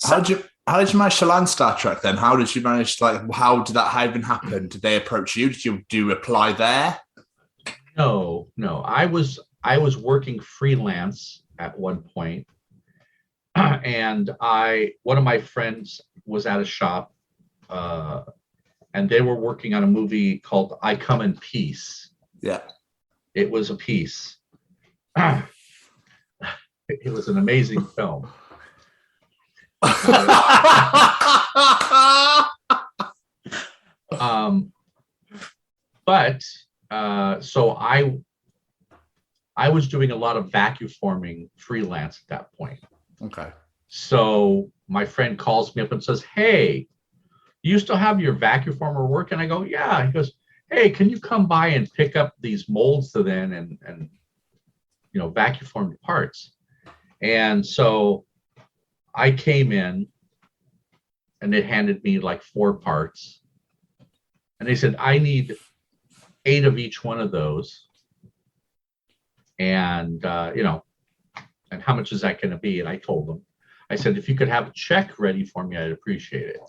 B: How did you manage to land Star Trek then? How did you manage to, how did that even happen? Did they approach you? Did you apply there?
E: No. I was working freelance at one point, and one of my friends was at a shop, and they were working on a movie called I Come in Peace.
B: Yeah.
E: It was a piece. It was an amazing film. So I was doing a lot of vacuum forming freelance at that point.
B: Okay.
E: So my friend calls me up and says, "Hey, you still have your vacuum former work?" And I go, "Yeah." He goes, "Hey, can you come by and pick up these molds to then and vacuum form the parts?" And so I came in, and they handed me like 4 parts, and they said, "I need 8 of each one of those, and and how much is that going to be?" And I told them, I said, "If you could have a check ready for me, I'd appreciate it."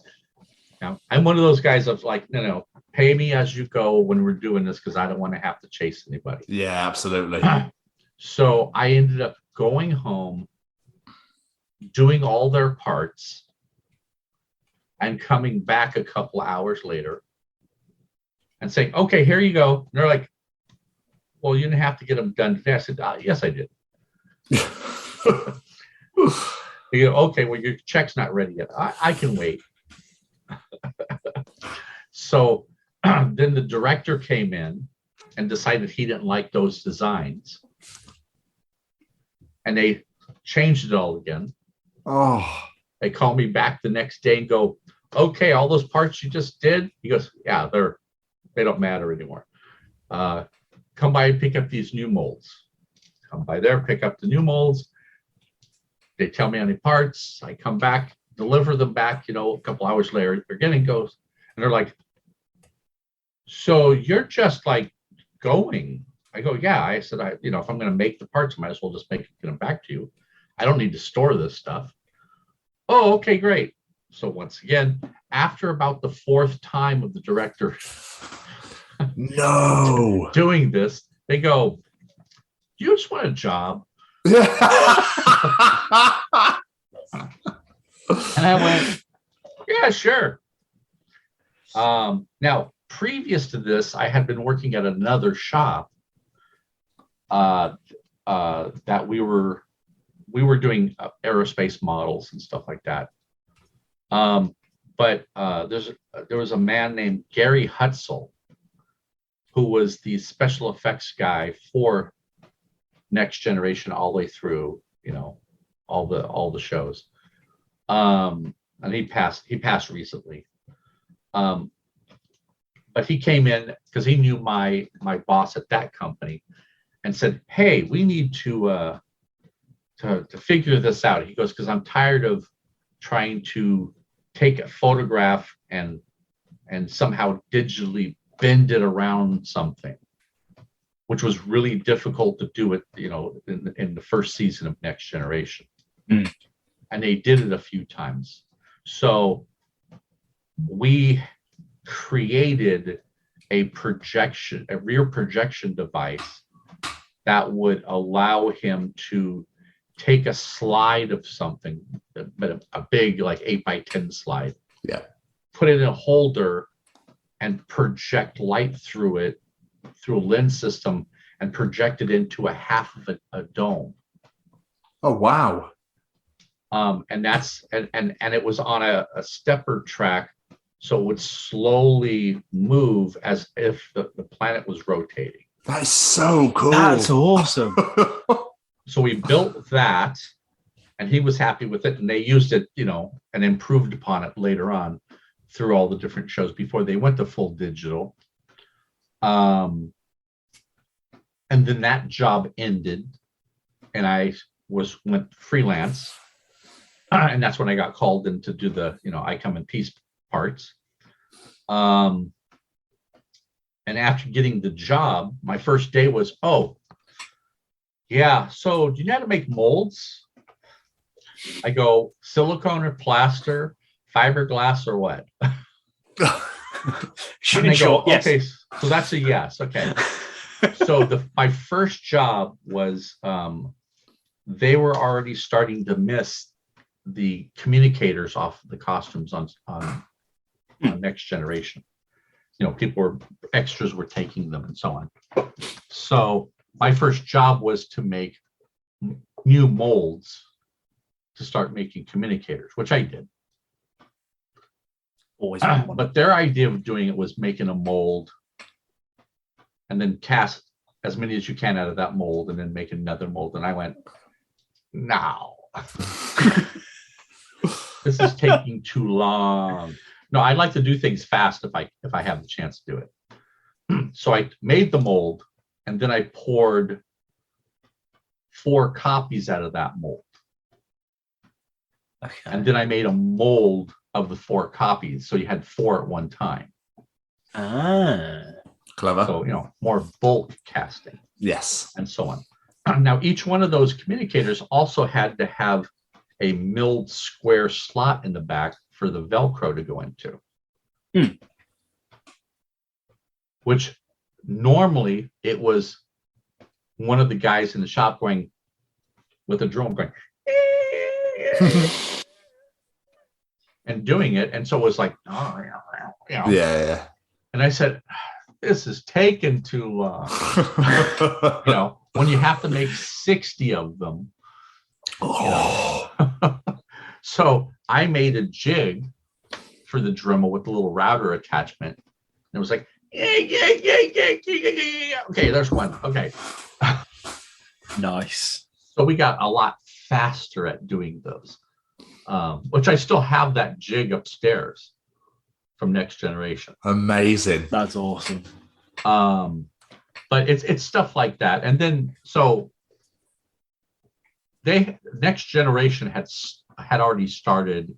E: Now, I'm one of those guys of like, no, pay me as you go when we're doing this, because I don't want to have to chase anybody.
B: Yeah, absolutely.
E: So I ended up going home, doing all their parts, and coming back a couple hours later and saying, "Okay, here you go." And they're like, "Well, you didn't have to get them done today." I said, "Yes, I did." You go, "Okay, well, your check's not ready yet. I can wait." So then the director came in and decided he didn't like those designs, and they changed it all again.
B: Oh.
E: They call me back the next day and go, "Okay, all those parts you just did?" He goes, "Yeah, they don't matter anymore. Come by and pick up these new molds." Come by there, pick up the new molds. They tell me any parts. I come back, deliver them back, a couple hours later. They're getting goes, and they're like, "So you're just like going?" I go, "Yeah." I said, if I'm going to make the parts, I might as well just get them back to you. I don't need to store this stuff." "Oh, okay, great." So once again, after about the 4th time of the director
B: No.
E: doing this, they go, "Do you just want a job?" And I went, "Yeah, sure." Now, previous to this, I had been working at another shop that we were doing aerospace models and stuff like that. But there was a man named Gary Hutzel, who was the special effects guy for Next Generation all the way through, all the shows. And he passed recently. But he came in because he knew my boss at that company and said, "Hey, we need to figure this out." He goes, "Because I'm tired of trying to take a photograph and somehow digitally bend it around something," which was really difficult to do it, in the first season of Next Generation.
D: Mm.
E: And they did it a few times. So we created a rear projection device that would allow him to take a slide of something, but a big like 8x10 slide.
B: Yeah.
E: Put it in a holder and project light through it, through a lens system, and project it into a half of a dome.
B: Oh, wow.
E: And it was on a stepper track, so it would slowly move as if the planet was rotating.
B: That is so cool.
D: That's awesome.
E: So we built that, and he was happy with it, and they used it, and improved upon it later on through all the different shows before they went to full digital. And then that job ended, and I went freelance, and that's when I got called in to do the I Come in Peace parts. And after getting the job, my first day was, yeah. So do you know how to make molds? I go, silicone or plaster, fiberglass or what?
D: Shooting short, yes.
E: Okay, so that's a yes. Okay. So my first job was they were already starting to miss the communicators off the costumes on Next Generation. Extras were taking them and so on. So my first job was to make new molds to start making communicators, which I did.
D: Always.
E: But their idea of doing it was making a mold and then cast as many as you can out of that mold and then make another mold. And I went, no, this is taking too long. No, I like to do things fast if I have the chance to do it. So I made the mold and then I poured 4 copies out of that mold.
D: Okay.
E: And then I made a mold of the 4 copies. So you had 4 at one time.
B: Clever.
E: So, more bulk casting.
B: Yes.
E: And so on. Now, each one of those communicators also had to have a milled square slot in the back for the Velcro to go into. Which normally it was one of the guys in the shop going with a drone going and doing it. And so it was like,
B: Yeah.
E: And I said, this is taking too long. When you have to make 60 of them. So I made a jig for the Dremel with a little router attachment. And it was like, okay, there's one. Okay.
D: Nice.
E: So we got a lot faster at doing those, which I still have that jig upstairs from Next Generation.
B: Amazing.
D: That's awesome.
E: But it's stuff like that. And then, so Next Generation had already started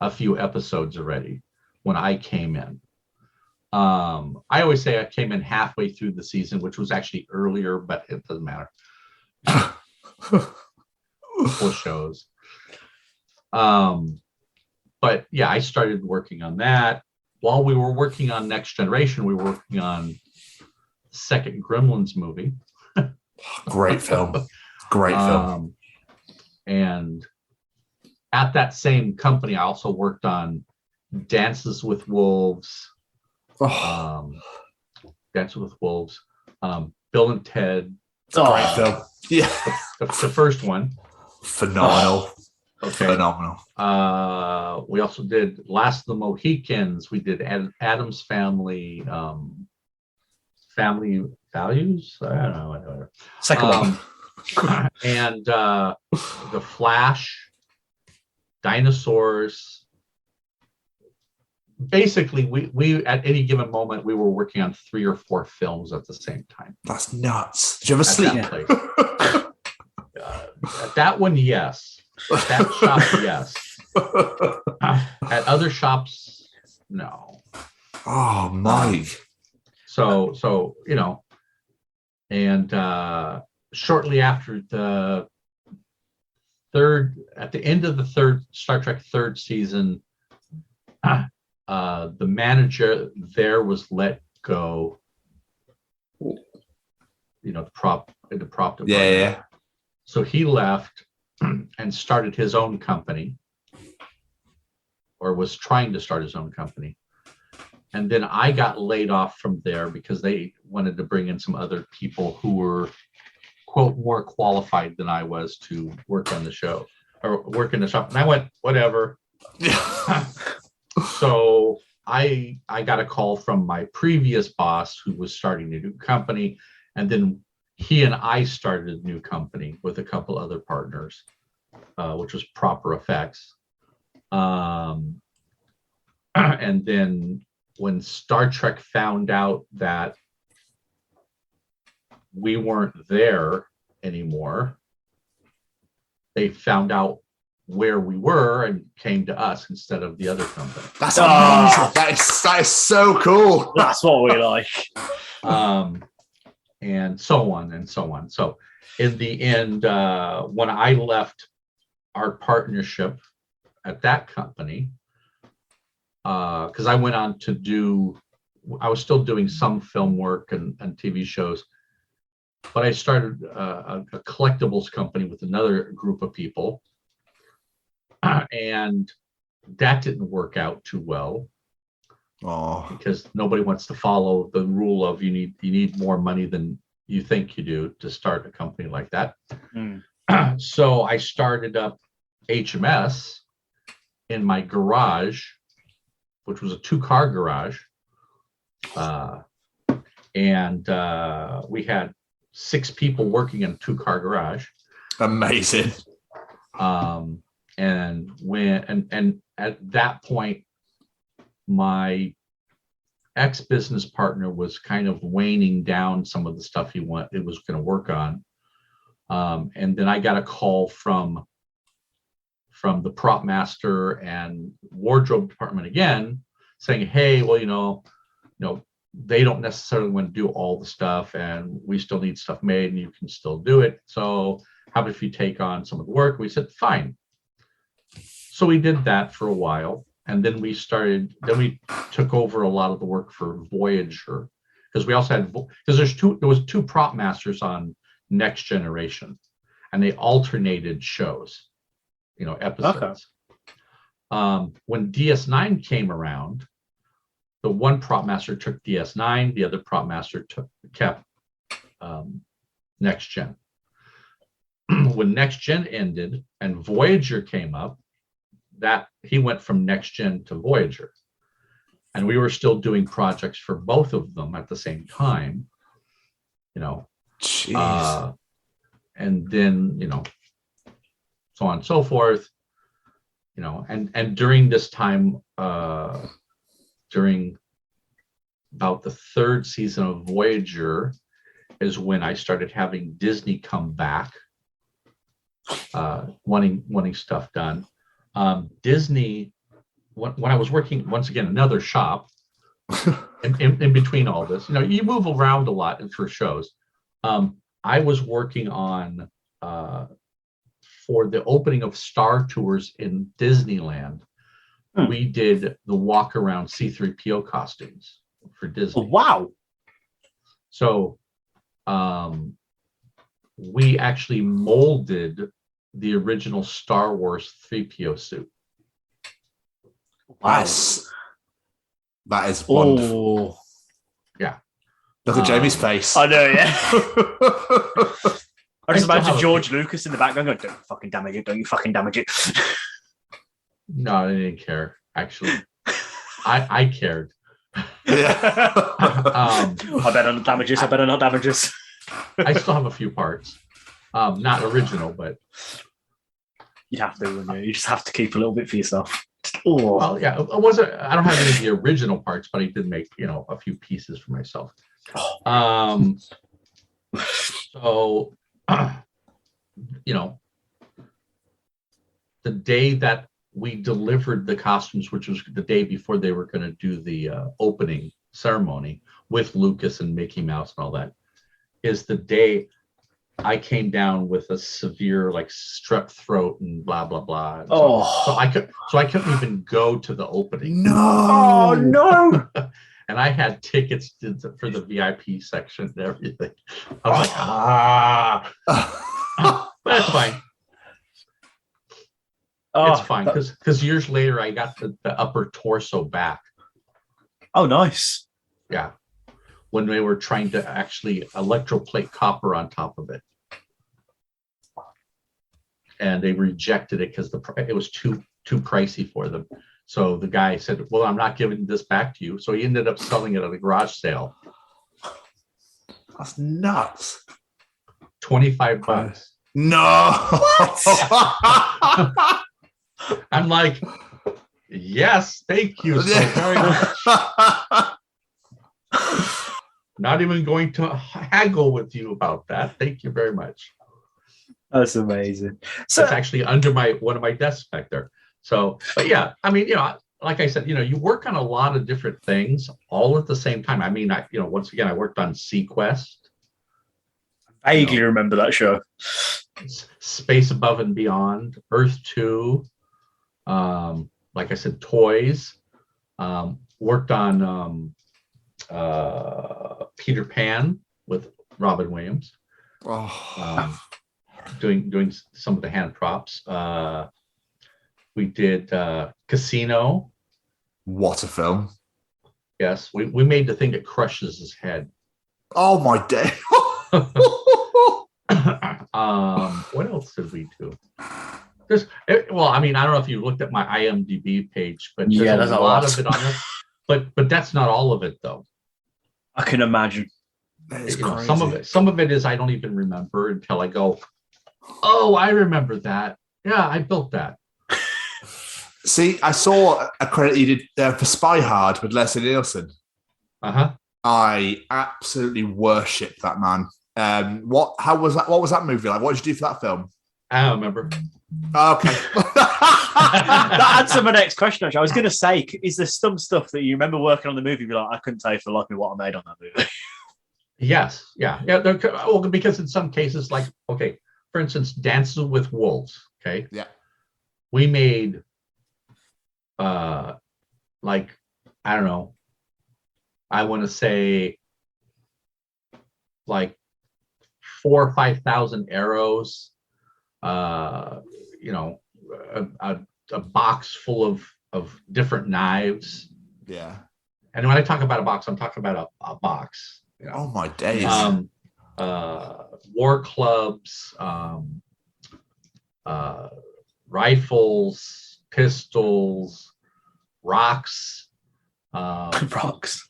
E: a few episodes already when I came in. I always say I came in halfway through the season, which was actually earlier, but it doesn't matter. Full shows. But yeah, I started working on that. While we were working on Next Generation, we were working on the second Gremlins movie.
B: Great film. Great film.
E: And at that same company, I also worked on Dances with Wolves. Dances with Wolves. Bill and Ted.
B: Great film. Yeah.
E: The first one.
B: Phenomenal.
E: Okay.
B: Phenomenal.
E: We also did Last of the Mohicans. We did Addams Family Values. I don't know. Whatever.
D: Second one.
E: And The Flash, Dinosaurs. Basically, we at any given moment we were working on 3 or 4 films at the same time.
B: That's nuts. Did you ever sleep?
E: At that one, yes. At that shop, yes. At other shops, no.
B: Oh, Mike.
E: So and shortly after the end of the third Star Trek third season, the manager there was let go. The prop department.
B: Yeah.
E: So he left and started his own company, or was trying to start his own company. And then I got laid off from there because they wanted to bring in some other people who were, quote, more qualified than I was to work on the show or work in the shop. And I went, whatever. So I got a call from my previous boss who was starting a new company. And then he and I started a new company with a couple other partners, which was Proper Effects. And then when Star Trek found out that we weren't there anymore, they found out where we were and came to us instead of the other company.
B: That's amazing. That is so cool.
D: That's what we like.
E: And so on and so on. So in the end, when I left our partnership at that company, because I went on to I was still doing some film work and TV shows, but I started a collectibles company with another group of people, and that didn't work out too well.
B: Oh,
E: Because nobody wants to follow the rule of you need more money than you think you do to start a company like that. So I started up HMS in my garage, which was a 2-car garage. And we had 6 people working in a 2-car garage.
B: amazing.
E: And at that point, my ex-business partner was kind of waning down some of the stuff it was going to work on. And then I got a call from the prop master and wardrobe department again, saying, hey, well, they don't necessarily want to do all the stuff, and we still need stuff made, and you can still do it. So how about if you take on some of the work? We said, fine. So we did that for a while. And then we took over a lot of the work for Voyager, because we also had, because there was 2 prop masters on Next Generation, and they alternated shows, episodes. Okay. When DS9 came around, the one prop master took DS9, the other prop master kept Next Gen. When Next Gen ended and Voyager came up, that he went from Next Gen to Voyager, and we were still doing projects for both of them at the same time,
B: Jeez.
E: And then so on and so forth, and during this time, during about the 3rd season of Voyager is when I started having Disney come back, wanting stuff done. Disney, when I was working, once again, another shop, in between all this, you move around a lot for shows. I was working on, for the opening of Star Tours in Disneyland, we did the walk around C-3PO costumes for Disney.
D: Oh, wow.
E: So we actually molded the original Star Wars 3PO suit.
B: Wow. That is wonderful.
D: Oh.
E: Yeah.
B: Look at Jamie's face.
D: I know, yeah. I just imagine George Lucas in the background going, don't fucking damage it, don't you fucking damage it.
E: No, I didn't care, actually. I cared.
B: Yeah.
D: I better not damage this, I better not damage this.
E: I still have a few parts. Not original, but
D: You'd have to, wouldn't you? You just have to keep a little bit for yourself. Oh.
E: Well, yeah, it wasn't. I don't have any of the original parts, but I did make a few pieces for myself. So the day that we delivered the costumes, which was the day before they were going to do the opening ceremony with Lucas and Mickey Mouse and all that, is the day I came down with a severe strep throat and blah blah blah. And so I couldn't even go to the opening.
B: No.
D: Oh no.
E: And I had tickets for the VIP section and everything. I was like, but that's fine. It's fine because years later I got the upper torso back.
D: Oh, nice.
E: Yeah. When they were trying to actually electroplate copper on top of it. And they rejected it because it was too pricey for them. So the guy said, well, I'm not giving this back to you. So he ended up selling it at a garage sale.
B: That's nuts.
E: $25.
B: No.
E: What? I'm like, yes, thank you so very much. Not even going to haggle with you about that. Thank you very much.
D: That's amazing.
E: So it's actually under one of my desks back there. So, but yeah, I mean, like I said, you work on a lot of different things all at the same time. I mean, once again, I worked on Sequest.
D: Vaguely remember that show.
E: Space Above and Beyond, Earth 2, like I said, Toys, worked on Peter Pan with Robin Williams, doing some of the hand props. We did Casino.
B: What a film.
E: Yes, we made the thing that crushes his head.
B: Oh my day.
E: What else did we do? I don't know if you looked at my IMDb page, but there's a lot of it on there. But that's not all of it, though.
D: I can imagine.
E: Some of it is I don't even remember until I go, oh, I remember that. Yeah, I built that.
B: See, I saw a credit you did for Spy Hard with Leslie Nielsen. I absolutely worship that man. What was that movie like? What did you do for that film?
E: I don't remember.
B: Okay.
D: That answered my next question, actually. I was going to say, is there some stuff that you remember working on the movie, be like, I couldn't tell you for the life of me what I made on that movie?
E: Yes. Yeah. Because in some cases, like, okay, for instance, Dances with Wolves. Okay.
B: Yeah.
E: We made, like, I don't know, I want to say like 4,000 or 5,000 arrows, a box full of different knives.
B: Yeah.
E: And when I talk about a box, I'm talking about a box.
B: Oh my days.
E: War clubs, rifles, pistols, rocks.
D: Rocks.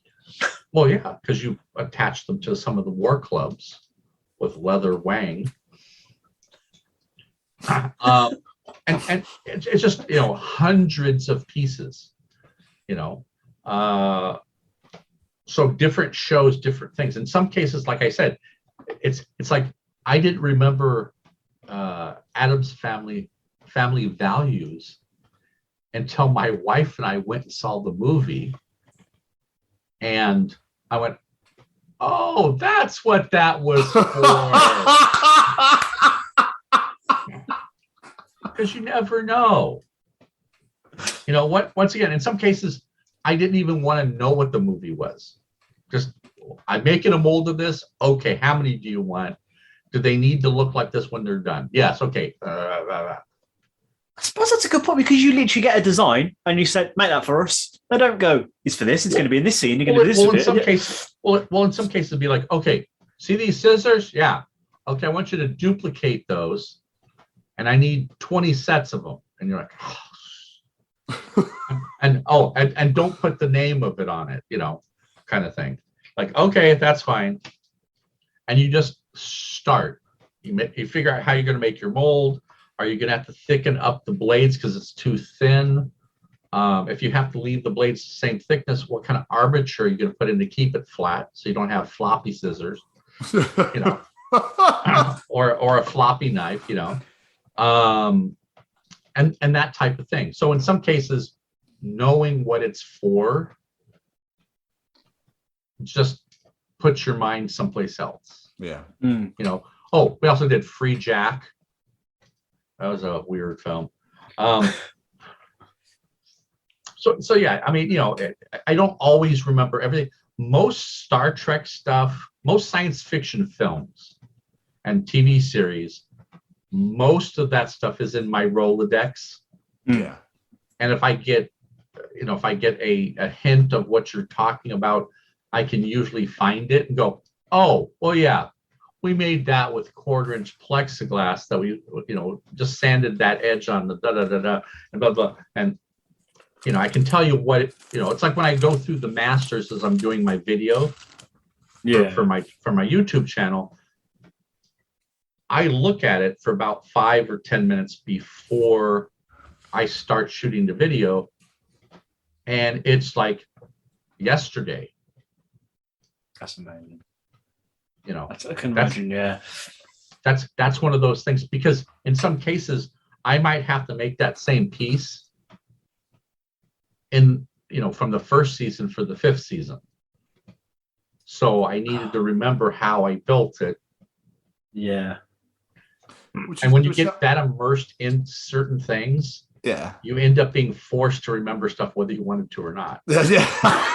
E: Well, yeah, because you attach them to some of the war clubs with leather wang. And it's just, hundreds of pieces, so different shows, different things. In some cases, like I said, it's like I didn't remember Addams Family Values until my wife and I went and saw the movie, and I went, oh, that's what that was for. Because you never know. What? Once again, in some cases, I didn't even want to know what the movie was. Just, I'm making a mold of this. Okay, how many do you want? Do they need to look like this when they're done? Yes. Okay.
D: I suppose that's a good point, because you literally get a design and you said, make that for us. They don't go, it's for this. It's going to be in this scene. You're going to do this.
E: In some cases, it'd be like, okay, see these scissors? Yeah. Okay, I want you to duplicate those, and I need 20 sets of them. And you're like, oh. and don't put the name of it on it, kind of thing. Like, okay, that's fine. And you just start. You figure out how you're going to make your mold. Are you going to have to thicken up the blades because it's too thin? If you have to leave the blades the same thickness, what kind of armature are you going to put in to keep it flat so you don't have floppy scissors, or a floppy knife, and that type of thing. So in some cases, knowing what it's for just puts your mind someplace else.
B: Yeah.
E: Oh, we also did Free Jack. That was a weird film. So yeah, I mean, I don't always remember everything. Most Star Trek stuff, most science fiction films and TV series, most of that stuff is in my Rolodex.
B: Yeah.
E: And if I get a hint of what you're talking about, I can usually find it and go, oh, well, yeah, we made that with 1/4-inch plexiglass that we, just sanded that edge on the da-da-da-da and blah, blah. And, I can tell you what, it's like when I go through the masters as I'm doing my video for my YouTube channel, I look at it for about 5 or 10 minutes before I start shooting the video. And it's like yesterday.
D: That's amazing.
E: I
D: can imagine, yeah.
E: That's one of those things, because in some cases I might have to make that same piece from the first season for the 5th season. So I needed to remember how I built it
D: Yeah.
E: And when you get that immersed in certain things,
B: yeah,
E: you end up being forced to remember stuff whether you wanted to or not.
B: yeah.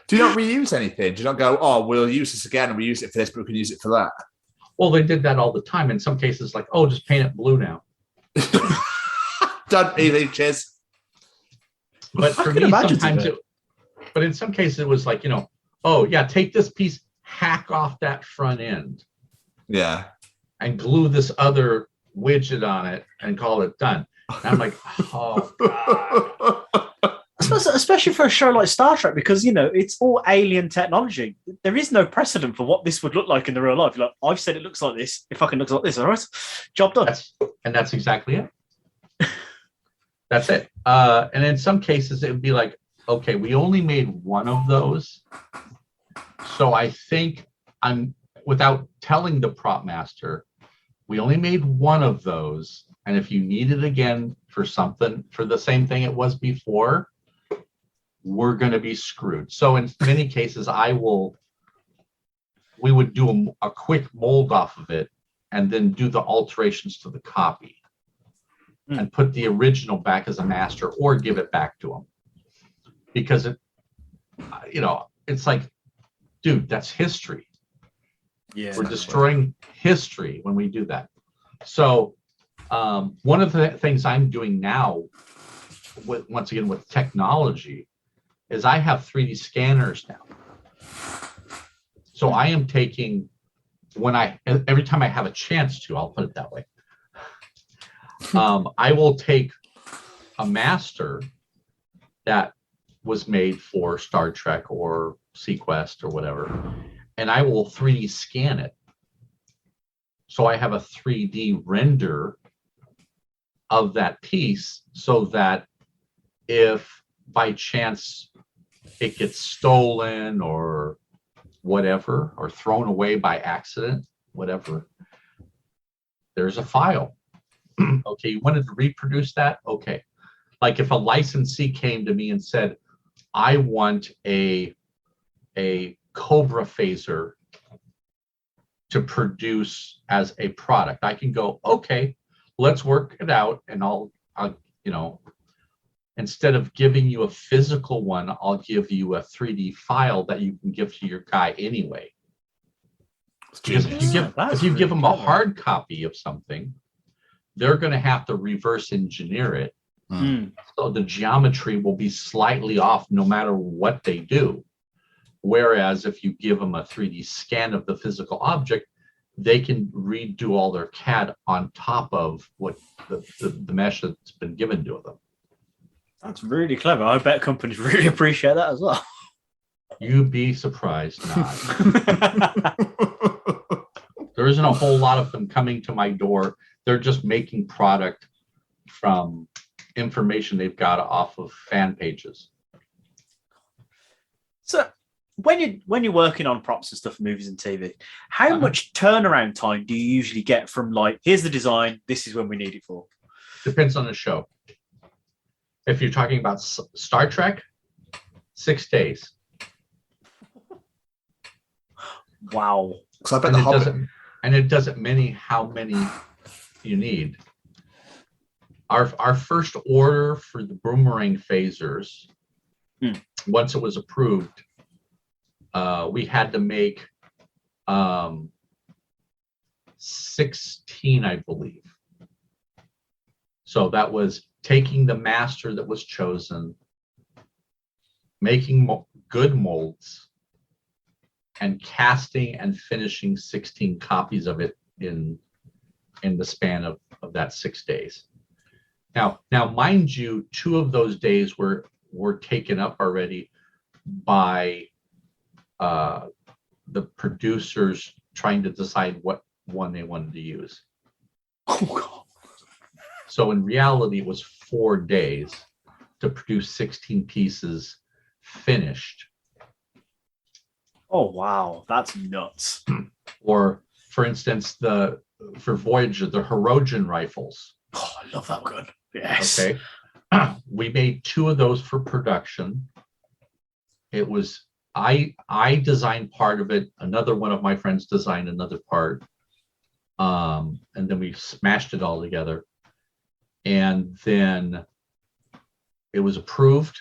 B: Do you not reuse anything? Do you not go, oh, we'll use this again and we use it for this, but we can use it for that?
E: Well, they did that all the time. In some cases, like, oh, just paint it blue now.
B: Done. Easy. Cheers.
E: But for me, sometimes but in some cases, it was like, oh, yeah, take this piece, hack off that front end.
B: Yeah.
E: And glue this other widget on it and call it done. And I'm like, oh, God.
D: Especially for a show like Star Trek, because it's all alien technology. There is no precedent for what this would look like in the real life. Like, I've said it looks like this. It fucking looks like this. All right, job done.
E: That's exactly it. That's it. And in some cases, it would be like, okay, we only made one of those, so I think without telling the prop master, we only made one of those, and if you need it again for something for the same thing it was before, we're going to be screwed. So in many cases, we would do a quick mold off of it and then do the alterations to the copy and put the original back as a master or give it back to them. Because it's like, dude, that's history.
D: Yeah,
E: we're destroying history when we do that. So one of the things I'm doing now, once again with technology, is I have 3D scanners now. So I am taking, every time I have a chance to, I'll put it that way, I will take a master that was made for Star Trek or Sequest or whatever, and I will 3D scan it. So I have a 3D render of that piece, so that if by chance it gets stolen or whatever, or thrown away by accident, whatever, there's a file. Okay, you wanted to reproduce that? Okay. Like if a licensee came to me and said, I want a Cobra phaser to produce as a product, I can go, okay, let's work it out, and I'll instead of giving you a physical one, I'll give you a 3D file that you can give to your guy anyway. Because if you give them a hard copy of something, they're going to have to reverse engineer it. So the geometry will be slightly off no matter what they do. Whereas if you give them a 3D scan of the physical object, they can redo all their CAD on top of what the mesh that's been given to them.
D: That's really clever. I bet companies really appreciate that as well.
E: You'd be surprised not. There isn't a whole lot of them coming to my door. They're just making product from information they've got off of fan pages.
D: So when you're working on props and stuff for movies and TV, how much turnaround time do you usually get from like, here's the design, this is when we need it for?
E: Depends on the show. If you're talking about Star Trek, 6 days.
D: Wow.
B: So I bet the Hobbit.
E: It doesn't how many you need. Our first order for the boomerang phasers, once it was approved, we had to make 16, I believe. So that was taking the master that was chosen, making good molds, and casting and finishing 16 copies of it in the span of that 6 days. Now, mind you, 2 of those days were taken up already by the producers trying to decide what one they wanted to use.
D: Oh, God.
E: So in reality, it was 4 days to produce 16 pieces finished.
D: Oh, wow. That's nuts.
E: Or, for instance, for Voyager, the Hirogen rifles.
D: Oh, I love that gun. Yes.
E: Okay. We made 2 of those for production. It was I designed part of it. Another one of my friends designed another part. And then we smashed it all together. And then it was approved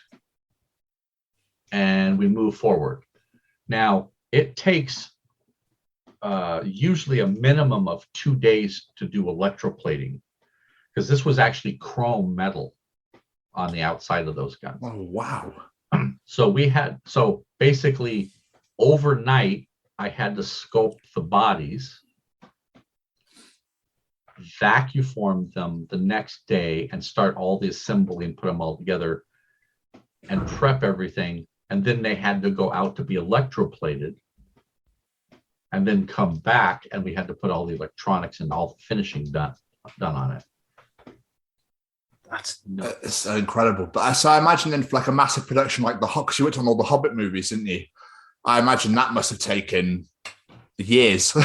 E: and we moved forward. Now, it takes usually a minimum of 2 days to do electroplating, because this was actually chrome metal on the outside of those guns.
B: Oh, wow.
E: So basically overnight, I had to sculpt the bodies, vacuum them the next day, and start all the assembly and put them all together and prep everything. And then they had to go out to be electroplated and then come back, and we had to put all the electronics and all the finishing done on it.
D: That's nuts.
B: It's incredible. But so I imagine then for like a massive production like because you worked on all the Hobbit movies, didn't you? I imagine that must have taken years.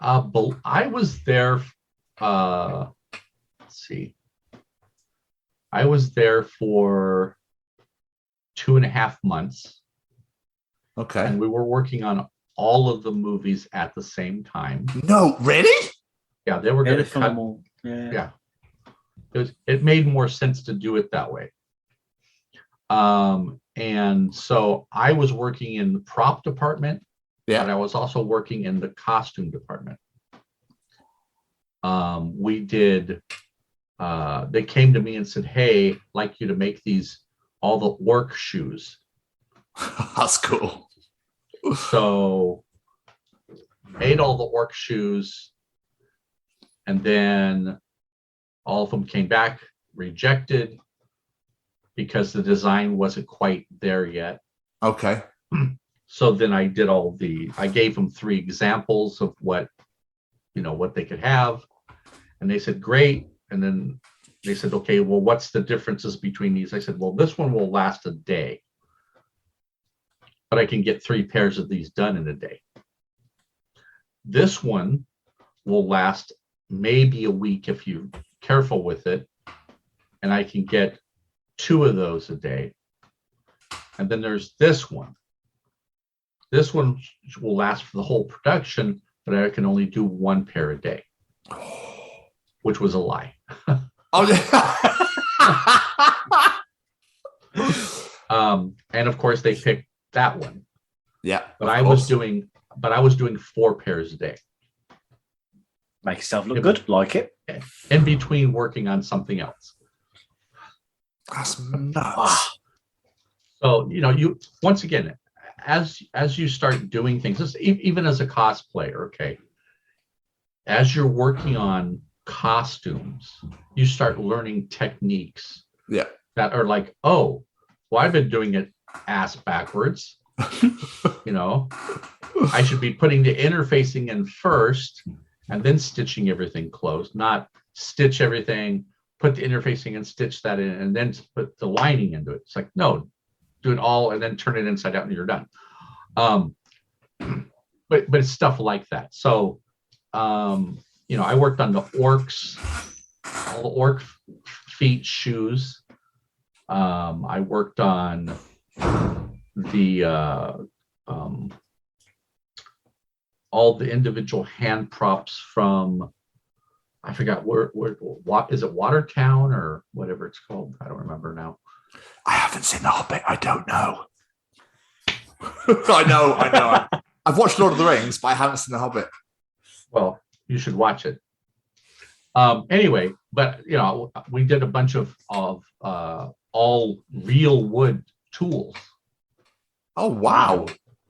E: I was there. Let's see. I was there for 2.5 months.
B: Okay.
E: And we were working on all of the movies at the same time.
B: No, really?
E: Yeah, they were going to
D: film
E: cut.
D: them all. Yeah.
E: It made more sense to do it that way. And so I was working in the prop department.
B: Yeah.
E: But I was also working in the costume department. We did. They came to me and said, "Hey, I'd like you to make all the orc shoes."
B: That's cool.
E: So made all the orc shoes, and then all of them came back rejected because the design wasn't quite there yet.
B: Okay.
E: So then I gave them 3 examples of what they could have, and they said great. And then they said, okay, well, what's the differences between these? I said, well, this one will last a day, but I can get 3 pairs of these done in a day. This one will last maybe a week if you're careful with it, and I can get 2 of those a day. And then there's this one. This one will last for the whole production, but I can only do 1 pair a day, which was a lie. And of course they picked that one.
B: Yeah.
E: But I was doing 4 pairs a day.
D: Make yourself look good, like it.
E: In between working on something else.
B: That's nuts.
E: So, you once again, as you start doing things, even as a cosplayer, okay, as you're working on costumes, you start learning techniques that are like, oh, well, I've been doing it ass backwards. I should be putting the interfacing in first and then stitching everything closed, not stitch everything, put the interfacing and stitch that in, and then put the lining into it. It's like, no, do it all and then turn it inside out and you're done. But it's stuff like that. So, I worked on the orcs, all the orc feet shoes. I worked on the all the individual hand props from, I forgot what is it, Watertown or whatever it's called? I don't remember now.
B: I haven't seen The Hobbit. I don't know. I know. I've watched Lord of the Rings, but I haven't seen The Hobbit.
E: Well, you should watch it. Anyway, but we did a bunch of all real wood tools.
B: Oh wow!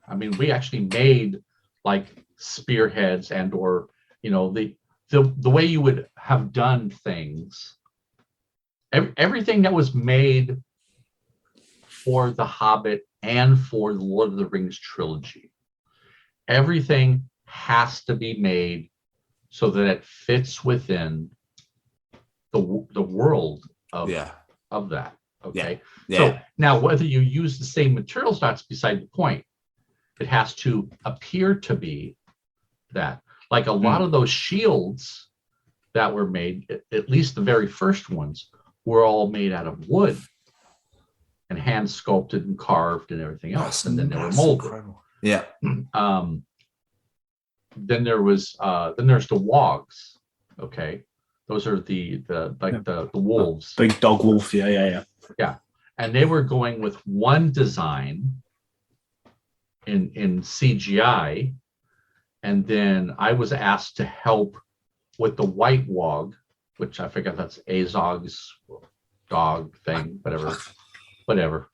E: I mean, we actually made like spearheads or the way you would have done things. Everything that was made for The Hobbit and for the Lord of the Rings trilogy, everything has to be made so that it fits within the world of that. Okay.
B: Yeah.
E: So now whether you use the same materials, that's beside the point. It has to appear to be that. Like a lot of those shields that were made, at least the very first ones, were all made out of wood. and hand sculpted and carved and everything else. And then they were molded.
B: Incredible. Yeah.
E: Then there's the wogs. Okay, those are the wolves.
D: Big dog wolf. Yeah.
E: And they were going with one design in CGI, and then I was asked to help with the white wog, which I forget that's Azog's dog thing, whatever.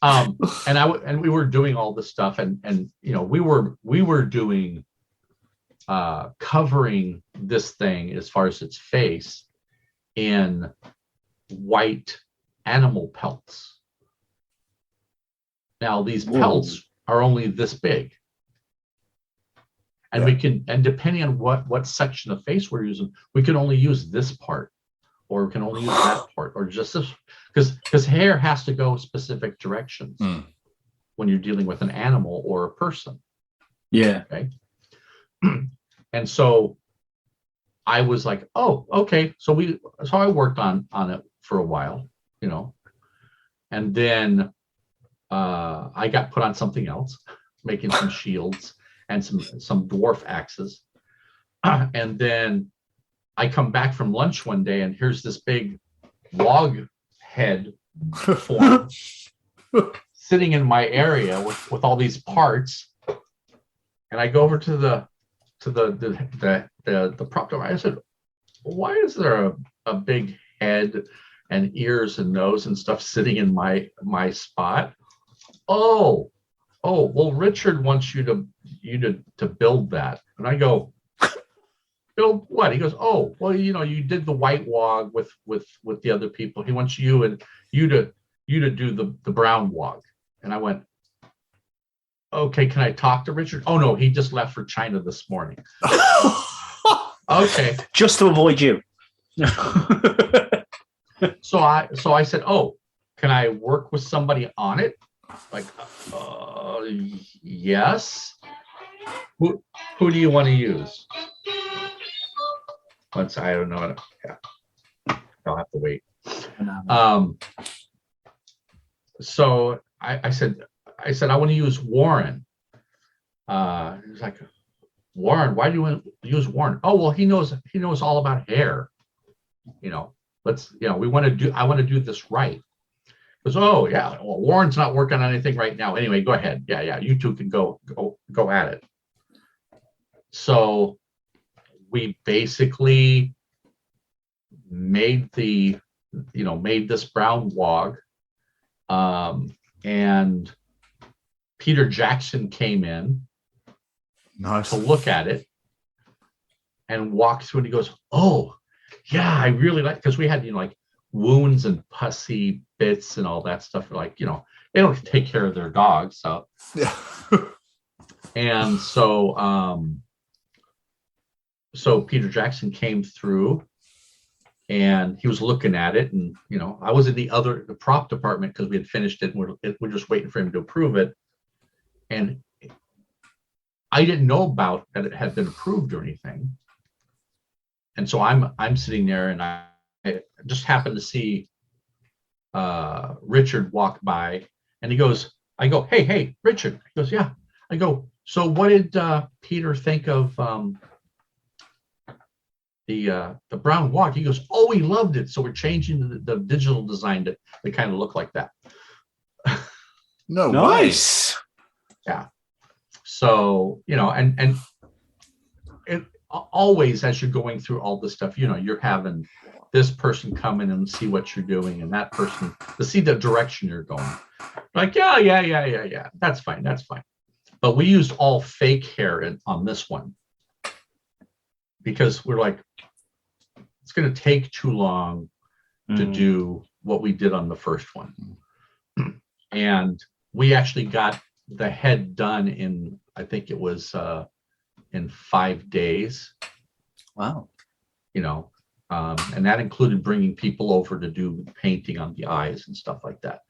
E: And we were doing all this stuff, and we were doing covering this thing as far as its face in white animal pelts. Now these pelts are only this big, and and depending on what section of face we're using, we can only use this part, or we can only use that part, or just this, because hair has to go specific directions when you're dealing with an animal or a person.
D: Yeah.
E: Okay. And so I was like, oh, okay. So I worked on it for a while, and then I got put on something else, making some shields and some dwarf axes. And then I come back from lunch one day, and here's this big log head form sitting in my area with all these parts. And I go over to the prop department. I said, why is there a big head and ears and nose and stuff sitting in my spot? Oh, well, Richard wants you to build that. And I go, build what? He goes, oh, well, you did the white wog with the other people. He wants you to do the brown wog. And I went, okay, can I talk to Richard? Oh no, he just left for China this morning. Okay.
D: Just to avoid you.
E: So I said, oh, can I work with somebody on it? Like, yes. Who do you want to use? I don't know. Yeah. I'll have to wait. So I said, I want to use Warren. He was like, Warren, why do you want to use Warren? Oh, well, he knows all about hair. I want to do this right. He goes, oh yeah, well, Warren's not working on anything right now. Anyway, go ahead. Yeah, you two can go at it. So we basically made this brown wog, and Peter Jackson came in to look at it and walked through, and he goes, oh yeah, I really like, because we had like wounds and pussy bits and all that stuff. Like, they don't take care of their dogs. So
B: yeah.
E: And so Peter Jackson came through, and he was looking at it, and I was in the prop department because we had finished it, and we're just waiting for him to approve it. And I didn't know about that it had been approved or anything. And so I'm sitting there, and I just happened to see Richard walk by, and I go, hey, Richard. He goes, yeah. I go, so what did Peter think of the brown wog? He goes, oh, he loved it. So we're changing the digital design to kind of look like that.
B: No,
D: nice.
E: Yeah. So, and it always, as you're going through all this stuff, you're having this person come in and see what you're doing, and that person to see the direction you're going. Like, yeah. That's fine. But we used all fake hair on this one, because we're like, it's going to take too long to do what we did on the first one. And we actually got the head done in, I think it was in 5 days.
D: Wow.
E: And that included bringing people over to do painting on the eyes and stuff like that.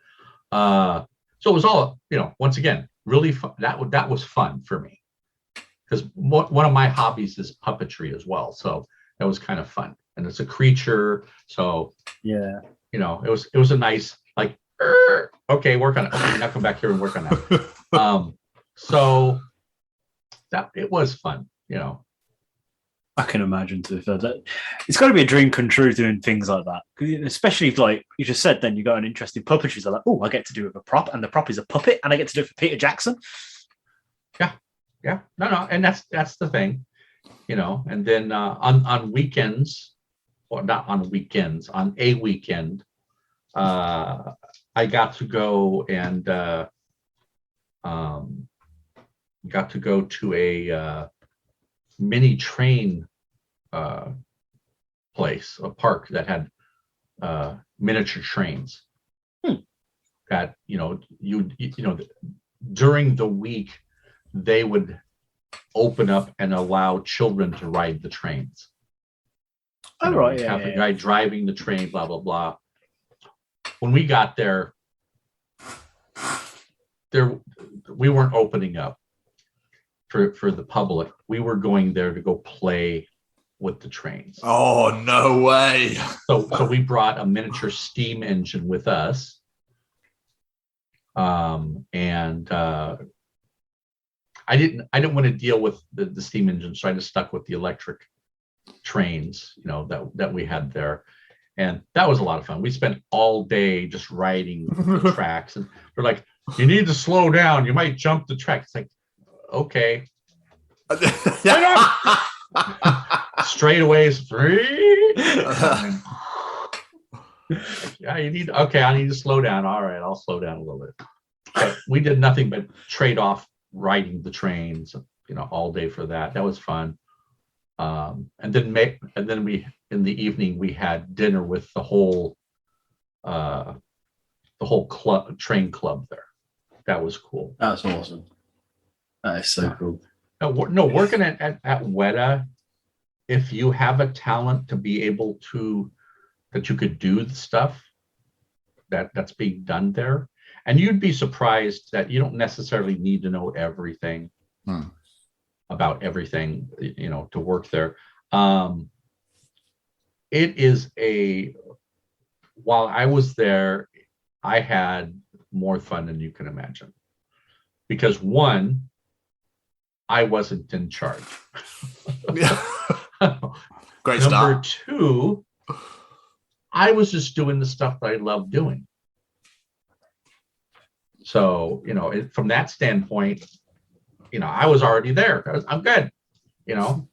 E: So it was all, once again, really fun. That was fun for me, because one of my hobbies is puppetry as well. So that was kind of fun. And it's a creature. So,
D: yeah,
E: it was a nice like, okay, work on it. Okay, now come back here and work on that. So that it was fun,
D: I can imagine too. It's got to be a dream come true doing things like that, especially if, like you just said, then you got an interesting puppetry. So like, oh, I get to do it with a prop, and the prop is a puppet, and I get to do it for Peter Jackson.
E: Yeah, no, and that's the thing, And then on weekends, or not on weekends, on a weekend, I got to go and got to go to a mini train place, a park that had miniature trains. That during the week they would open up and allow children to ride the trains.
D: Oh, right,
E: have a guy driving the train, blah blah blah. When we got there, we weren't opening up for the public. We were going there to go play with the trains.
B: Oh, no way.
E: So we brought a miniature steam engine with us. And I didn't want to deal with the steam engine, so I just stuck with the electric trains, that we had there. And that was a lot of fun. We spent all day just riding the tracks, and they're like, you need to slow down. You might jump the track. It's like, okay. Straightaways free. Yeah, I need to slow down. All right, I'll slow down a little bit. But we did nothing but trade off riding the trains, all day for that. That was fun. And then we, in the evening, we had dinner with the whole train club there. That was cool.
D: That's awesome. That is so cool.
E: No, working at Weta, if you have a talent to be able to, that you could do the stuff that's being done there, and you'd be surprised that you don't necessarily need to know everything about everything, to work there. It is while I was there, I had more fun than you can imagine, because one, I wasn't in charge.
B: Great
E: Number
B: start.
E: two, I was just doing the stuff that I love doing. So, from that standpoint, I was already there. I'm good. The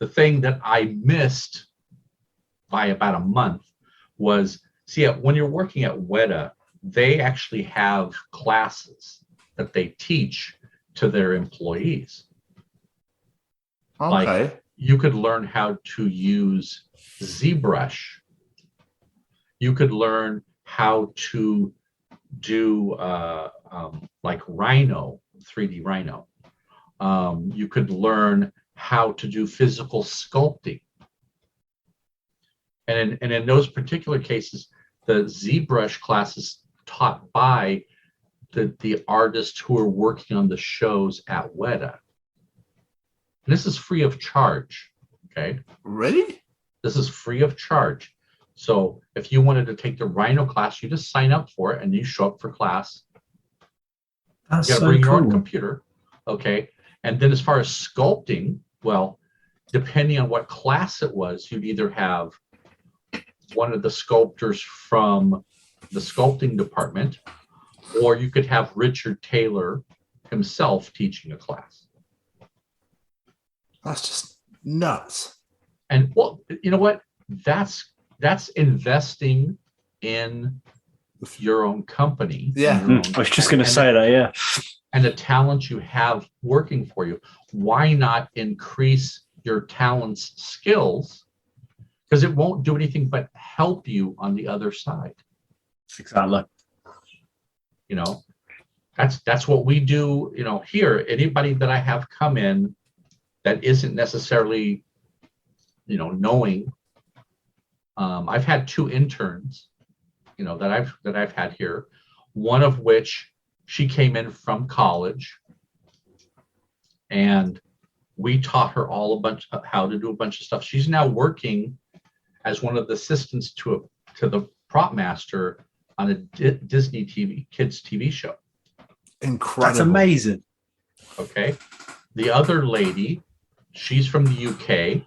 E: thing that I missed by about a month was, when you're working at Weta, they actually have classes that they teach to their employees.
B: Okay.
E: Like, you could learn how to use ZBrush. You could learn how to do like Rhino, 3D Rhino. You could learn how to do physical sculpting. And in those particular cases, the ZBrush class is taught by the artists who are working on the shows at Weta. And this is free of charge. Okay.
B: Really?
E: This is free of charge. So if you wanted to take the Rhino class, you just sign up for it and you show up for class.
D: That's
E: You got to
D: so
E: bring your
D: cool.
E: own computer. Okay. And then as far as sculpting, well, depending on what class it was, you'd either have one of the sculptors from the sculpting department, or you could have Richard Taylor himself teaching a class.
B: That's just nuts.
E: And well, you know what? That's investing in your own company.
B: Yeah.
E: your own-
D: I was just going to say that, yeah.
E: And the talent you have working for you. Why not increase your talent's skills? Because it won't do anything but help you on the other side.
D: Exactly.
E: That's what we do. Here, anybody that I have come in that isn't necessarily, knowing. I've had 2 interns, that I've had here. One of which, she came in from college, and we taught her how to do a bunch of stuff. She's now working as one of the assistants to the prop master on a Disney kids TV show.
B: Incredible.
D: That's amazing.
E: Okay. The other lady, she's from the UK.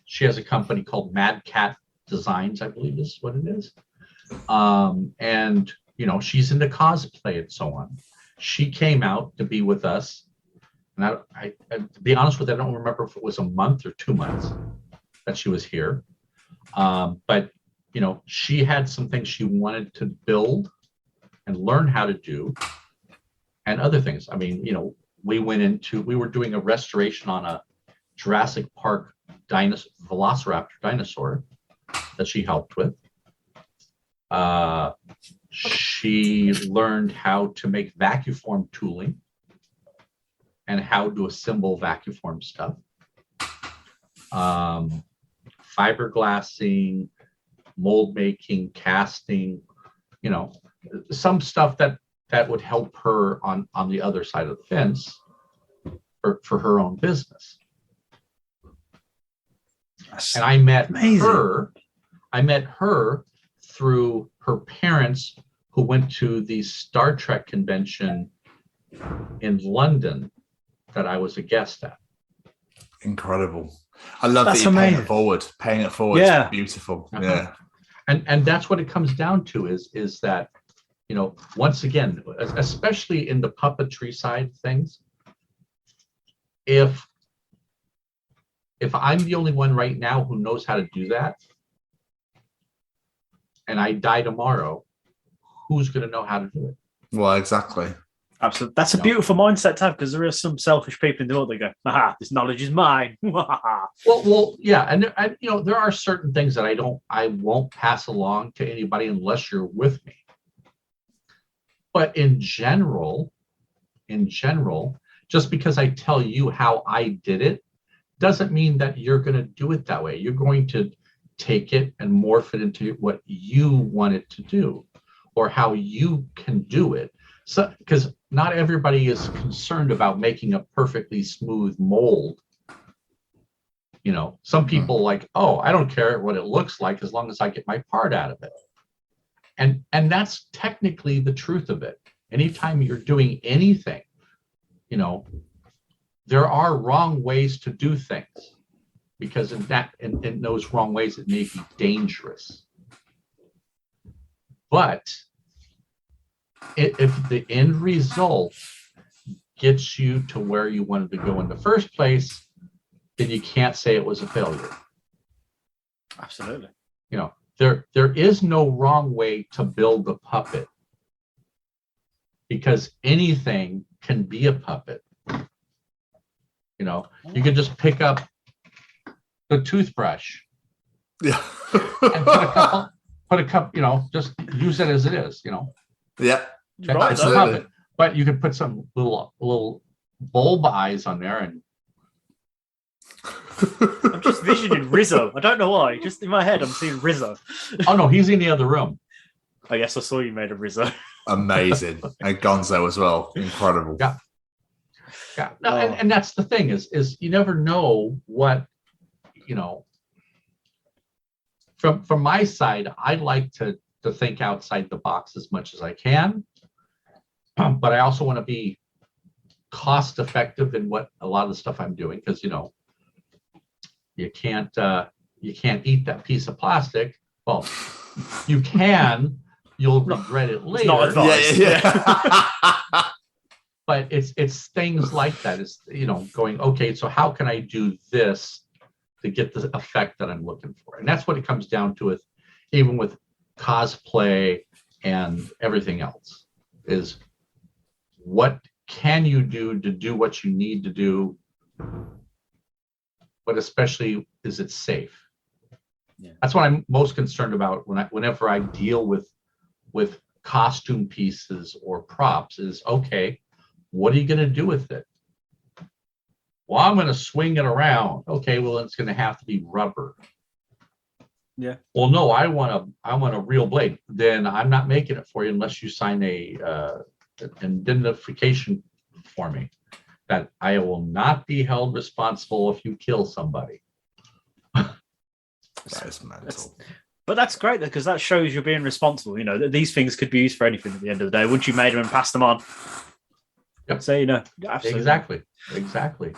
E: She has a company called Mad Cat Designs, I believe is what it is. And she's into cosplay and so on. She came out to be with us. And I to be honest with you, I don't remember if it was a month or 2 months that she was here. But she had some things she wanted to build and learn how to do, and other things. I mean, we were doing a restoration on a Jurassic Park Velociraptor dinosaur that she helped with. She learned how to make vacuform tooling and how to assemble vacuform stuff. Fiberglassing, mold making, casting, some stuff that would help her on the other side of the fence for her own business. And I met her through her parents, who went to the Star Trek convention in London that I was a guest at.
B: Incredible. I love that you're paying it forward. Yeah. It's beautiful. Uh-huh. Yeah.
E: And that's what it comes down to is that, once again, especially in the puppetry side of things, if I'm the only one right now who knows how to do that, and I die tomorrow, who's going to know how to do it?
B: Well, exactly.
D: Absolutely. That's a beautiful mindset to have, because there are some selfish people in the world that go, "Aha, this knowledge is mine."
E: well, yeah, and there are certain things that I won't pass along to anybody unless you're with me. But in general, just because I tell you how I did it, doesn't mean that you're going to do it that way. You're going to take it and morph it into what you want it to do, or how you can do it. So, because not everybody is concerned about making a perfectly smooth mold. Some people like, oh, I don't care what it looks like as long as I get my part out of it. And that's technically the truth of it. Anytime you're doing anything, there are wrong ways to do things, because in those wrong ways, it may be dangerous. But if the end result gets you to where you wanted to go in the first place, then you can't say it was a failure.
D: Absolutely.
E: There is no wrong way to build a puppet, because anything can be a puppet. You can just pick up the toothbrush,
B: yeah,
E: and put a couple, just use it as it is,
B: Yeah,
E: absolutely. But you could put some little bulb eyes on there, and
D: I'm just visioning Rizzo. I don't know why. Just in my head, I'm seeing Rizzo.
E: Oh no, he's in the other room.
D: I guess I saw you made a Rizzo.
B: Amazing. And Gonzo as well. Incredible.
E: Yeah. No, and that's the thing is you never know what, from my side, I like to think outside the box as much as I can. But I also want to be cost effective in what a lot of the stuff I'm doing, because you can't eat that piece of plastic. Well, you can. You'll regret it later.
D: It's not advised.
B: Yeah.
E: But it's things like that. It's going, okay, so how can I do this to get the effect that I'm looking for? And that's what it comes down to, even with cosplay and everything else, is what can you do to do what you need to do, but especially, is it safe?
D: Yeah.
E: That's what I'm most concerned about whenever I deal with costume pieces or props, is, okay, what are you going to do with it? Well, I'm going to swing it around. Okay, well, it's going to have to be rubber.
D: Yeah.
E: Well, no, I want a real blade. Then I'm not making it for you unless you sign a indemnification for me that I will not be held responsible if you kill somebody.
B: That is mental.
D: But that's great because that shows you're being responsible. You know, that these things could be used for anything at the end of the day. Once you made them and passed them on.
E: Yep.
D: So, you know, absolutely.
E: Exactly.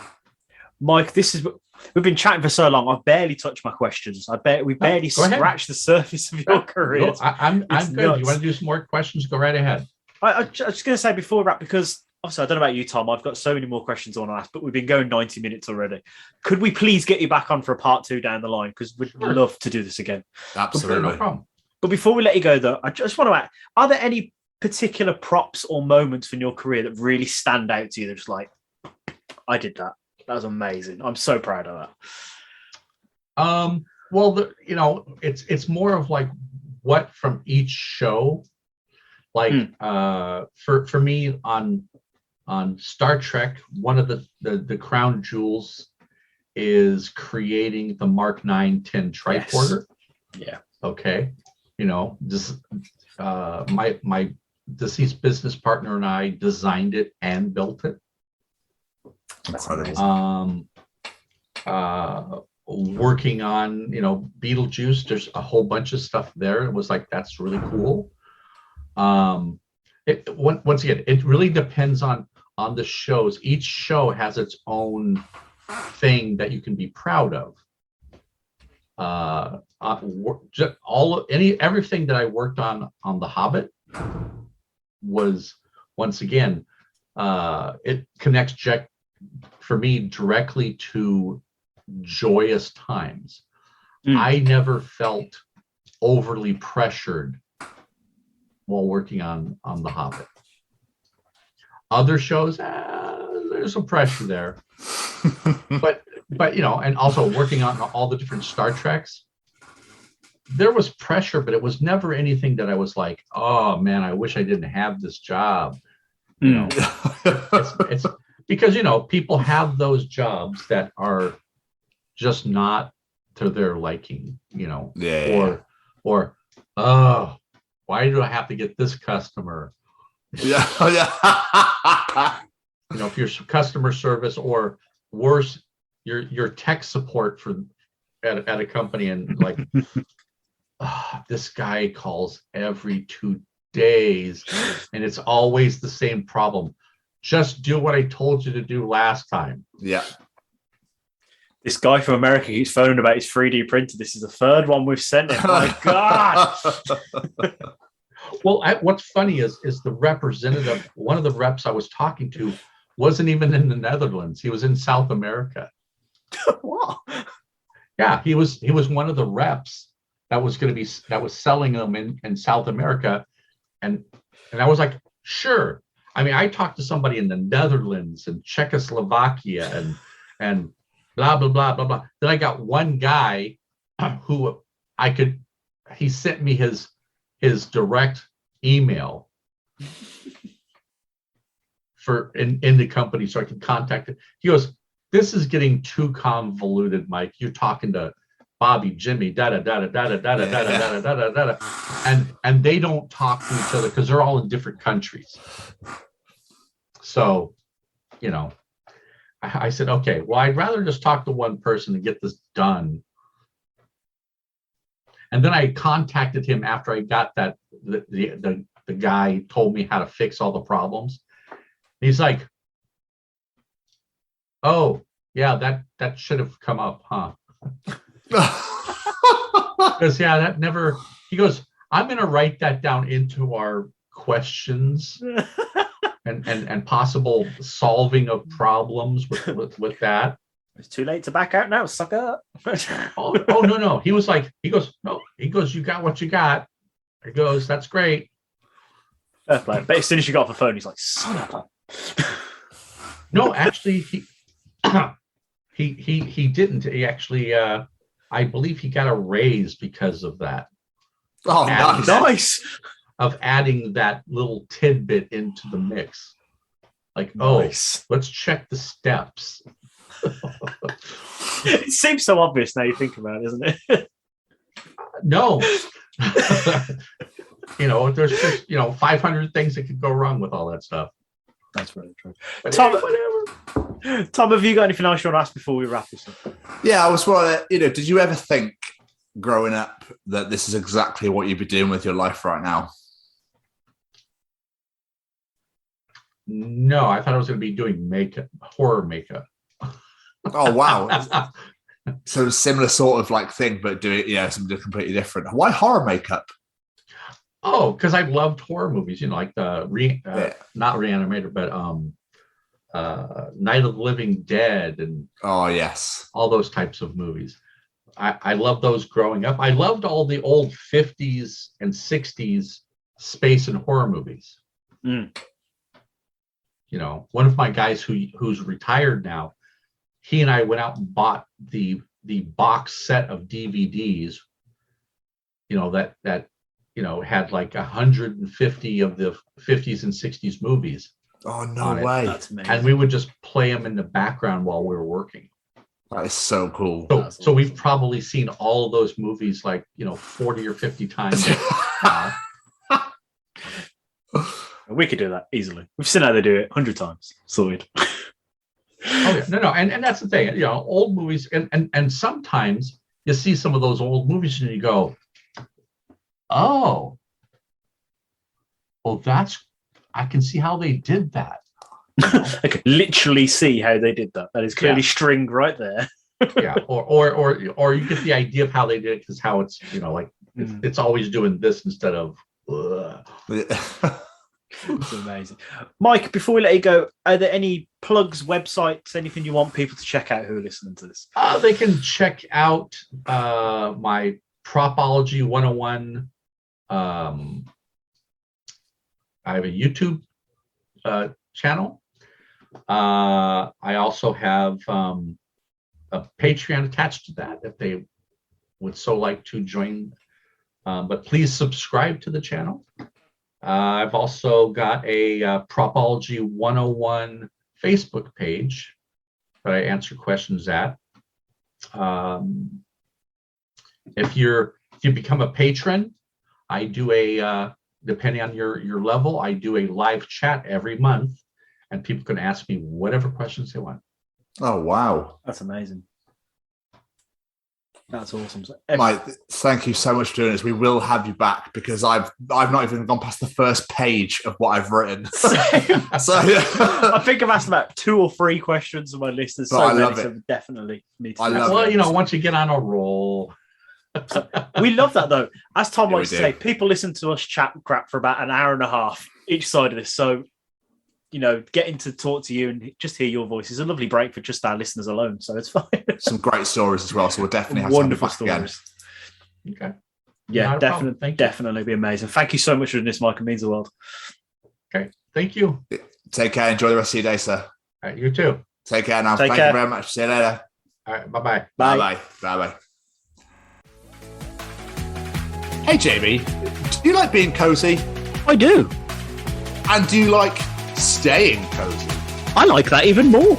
D: Mike, we've been chatting for so long. I've barely touched my questions. We barely scratched the surface of your career.
E: I'm good.
D: Nuts.
E: You want to do some more questions? Go right ahead.
D: I was just going to say before we wrap, because obviously I don't know about you, Tom. I've got so many more questions I want to ask, but we've been going 90 minutes already. Could we please get you back on for a part 2 down the line? Because we'd love to do this again.
B: Absolutely.
E: No problem.
D: But before we let you go, though, I just want to ask, are there any particular props or moments from your career that really stand out to you? They're just like, I did that. That was amazing. I'm so proud of that.
E: Well, it's more of like what from each show. Like for me on Star Trek, one of the crown jewels is creating the Mark 9 tin tricorder.
D: Yes. Yeah.
E: Okay. Just my deceased business partner and I designed it and built it. Working on Beetlejuice, there's a whole bunch of stuff there. It was like, that's really cool. Once again, it really depends on the shows. Each show has its own thing that you can be proud of. Everything that I worked on The Hobbit was, once again, it connects for me directly to joyous times. I never felt overly pressured while working on The Hobbit. Other shows, there's some pressure there. but and also working on all the different Star Treks, there was pressure, but it was never anything that I was like, oh man, I wish I didn't have this job. It's because people have those jobs that are just not to their liking, or why do I have to get this customer? If you're customer service, or worse, your tech support at a company, and like this guy calls every 2 days and it's always the same problem. Just do what I told you to do last time.
B: Yeah.
D: This guy from America keeps phoning about his 3D printer. This is the third one we've sent him. My God.
E: Well, what's funny is the representative, one of the reps I was talking to, wasn't even in the Netherlands. He was in South America.
D: What?
E: Yeah, he was one of the reps that was selling them in South America, and I was like, sure. I mean, I talked to somebody in the Netherlands and Czechoslovakia and blah blah blah blah blah. Then I got one guy who he sent me his direct email in the company so I could contact him. He goes, "This is getting too convoluted, Mike. You're talking to Bobby, Jimmy, da da da da da da da da da da da da, and they don't talk to each other because they're all in different countries." So, I said, okay, well, I'd rather just talk to one person and get this done. And then I contacted him after I got that. The guy told me how to fix all the problems. He's like, "Oh, yeah, that should have come up, huh?" Because that never. He goes, "I'm going to write that down into our questions and possible solving of problems with that."
D: It's too late to back out now, sucker.
E: oh no. He was like, he goes, "You got what you got." He goes, "That's great."
D: But as soon as you got off the phone, he's like, "Son of a."
E: No, actually, he didn't. He actually, I believe he got a raise because of that.
B: Oh, nice.
E: Of adding that little tidbit into the mix. Like, nice. Let's check the steps.
D: It seems so obvious now you think about it, isn't it?
E: No. There's just 500 things that could go wrong with all that stuff.
D: That's really true.
E: But
D: Tom,
E: whatever.
D: Tom, have you got anything else you want to ask before we wrap this up?
B: Yeah, I was wondering, did you ever think growing up that this is exactly what you'd be doing with your life right now?
E: No, I thought I was going to be doing horror makeup.
B: Oh, wow. So a similar sort of like thing, but doing something completely different. Why horror makeup?
E: Oh, because I loved horror movies, like the not Re-Animator, but Night of the Living Dead and
B: yes,
E: all those types of movies. I loved those growing up. I loved all the old 50s and 60s space and horror movies.
D: Mm.
E: One of my guys who's retired now, he and I went out and bought the box set of DVDs, that had like 150 of the 50s and 60s movies.
B: Oh, no way.
D: That's amazing.
E: And we would just play them in the background while we were working.
B: That is so cool.
E: So we've probably seen all of those movies 40 or 50 times.
D: We could do that easily. We've seen how they do it 100 times. Sorted.
E: Oh yeah, no, and that's the thing. Old movies, and sometimes you see some of those old movies and you go, oh, well, I can see how they did that.
D: I could literally see how they did that. That is clearly stringed right there.
E: Yeah, or you get the idea of how they did it because how it's it's always doing this instead of.
D: It's amazing. Mike, before we let you go, are there any plugs, websites, anything you want people to check out who are listening to this?
E: They can check out my Propology 101. I have a YouTube channel. I also have a Patreon attached to that if they would so like to join. But please subscribe to the channel. I've also got a Propology 101 Facebook page that I answer questions at. If you become a patron, I do depending on your level, I do a live chat every month, and people can ask me whatever questions they want.
B: Oh, wow.
D: That's amazing. That's awesome.
B: Mike, thank you so much for doing this. We will have you back because I've not even gone past the first page of what I've written. So
D: I think I've asked about 2 or 3 questions on my list. There's so many, so definitely need to.
E: Well, once you get on a roll.
D: We love that though. As Tom likes to say, people listen to us chat crap for about an hour and a half each side of this. So, getting to talk to you and just hear your voice is a lovely break for just our listeners alone. So it's fine. Some
B: great stories as well. So we'll definitely have
D: wonderful stories.
E: Again. Okay.
D: Yeah, definitely be amazing. Thank you so much for doing this, Mike. It means the world.
E: Okay. Thank you.
B: Take care. Enjoy the rest of your day, sir.
E: All right, you too.
B: Take care now. Thank you very much. See you later.
E: All right. Bye-bye.
B: Bye-bye. Bye-bye. Hey, Jamie. Do you like being cozy?
D: I do.
B: And do you like staying cozy?
D: I like that even more.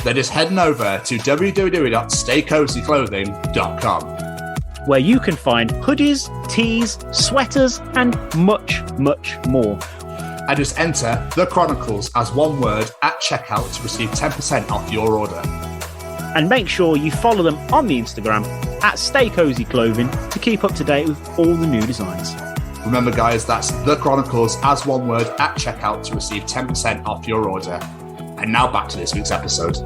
B: Then just heading over to www.staycozyclothing.com,
D: where you can find hoodies, tees, sweaters, and much, much more.
B: And just enter The Chronicles as one word at checkout to receive 10% off your order.
D: And make sure you follow them on the Instagram at Stay Cozy Clothing to keep up to date with all the new designs.
B: Remember, guys, that's The Chronicles as one word at checkout to receive 10% off your order. And now back to this week's episode.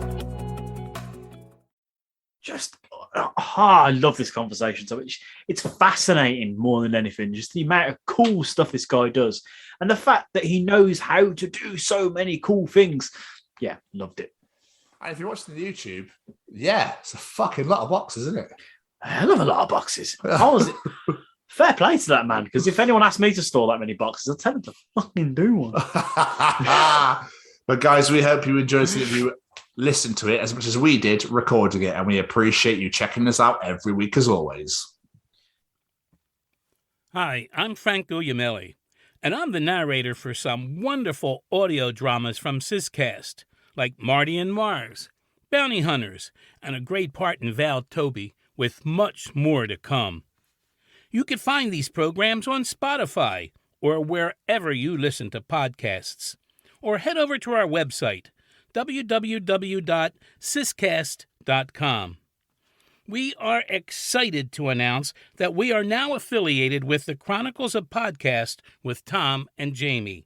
D: I love this conversation so much. It's fascinating more than anything. Just the amount of cool stuff this guy does. And the fact that he knows how to do so many cool things. Yeah, loved it.
B: And if you're watching the YouTube, it's a fucking lot of boxes, isn't it?
D: A hell of a lot of boxes. Fair play to that man, because if anyone asked me to store that many boxes, I'll tell them to fucking do one.
B: But guys, we hope you enjoyed this interview. Listen to it as much as we did recording it, and we appreciate you checking us out every week as always.
F: Hi, I'm Frank Guglielmelli, and I'm the narrator for some wonderful audio dramas from Syscast, like Marty and Mars, Bounty Hunters, and a great part in Val Toby, with much more to come. You can find these programs on Spotify or wherever you listen to podcasts. or head over to our website, www.siscast.com. We are excited to announce that we are now affiliated with the Chronicles of Podcast with Tom and Jamie.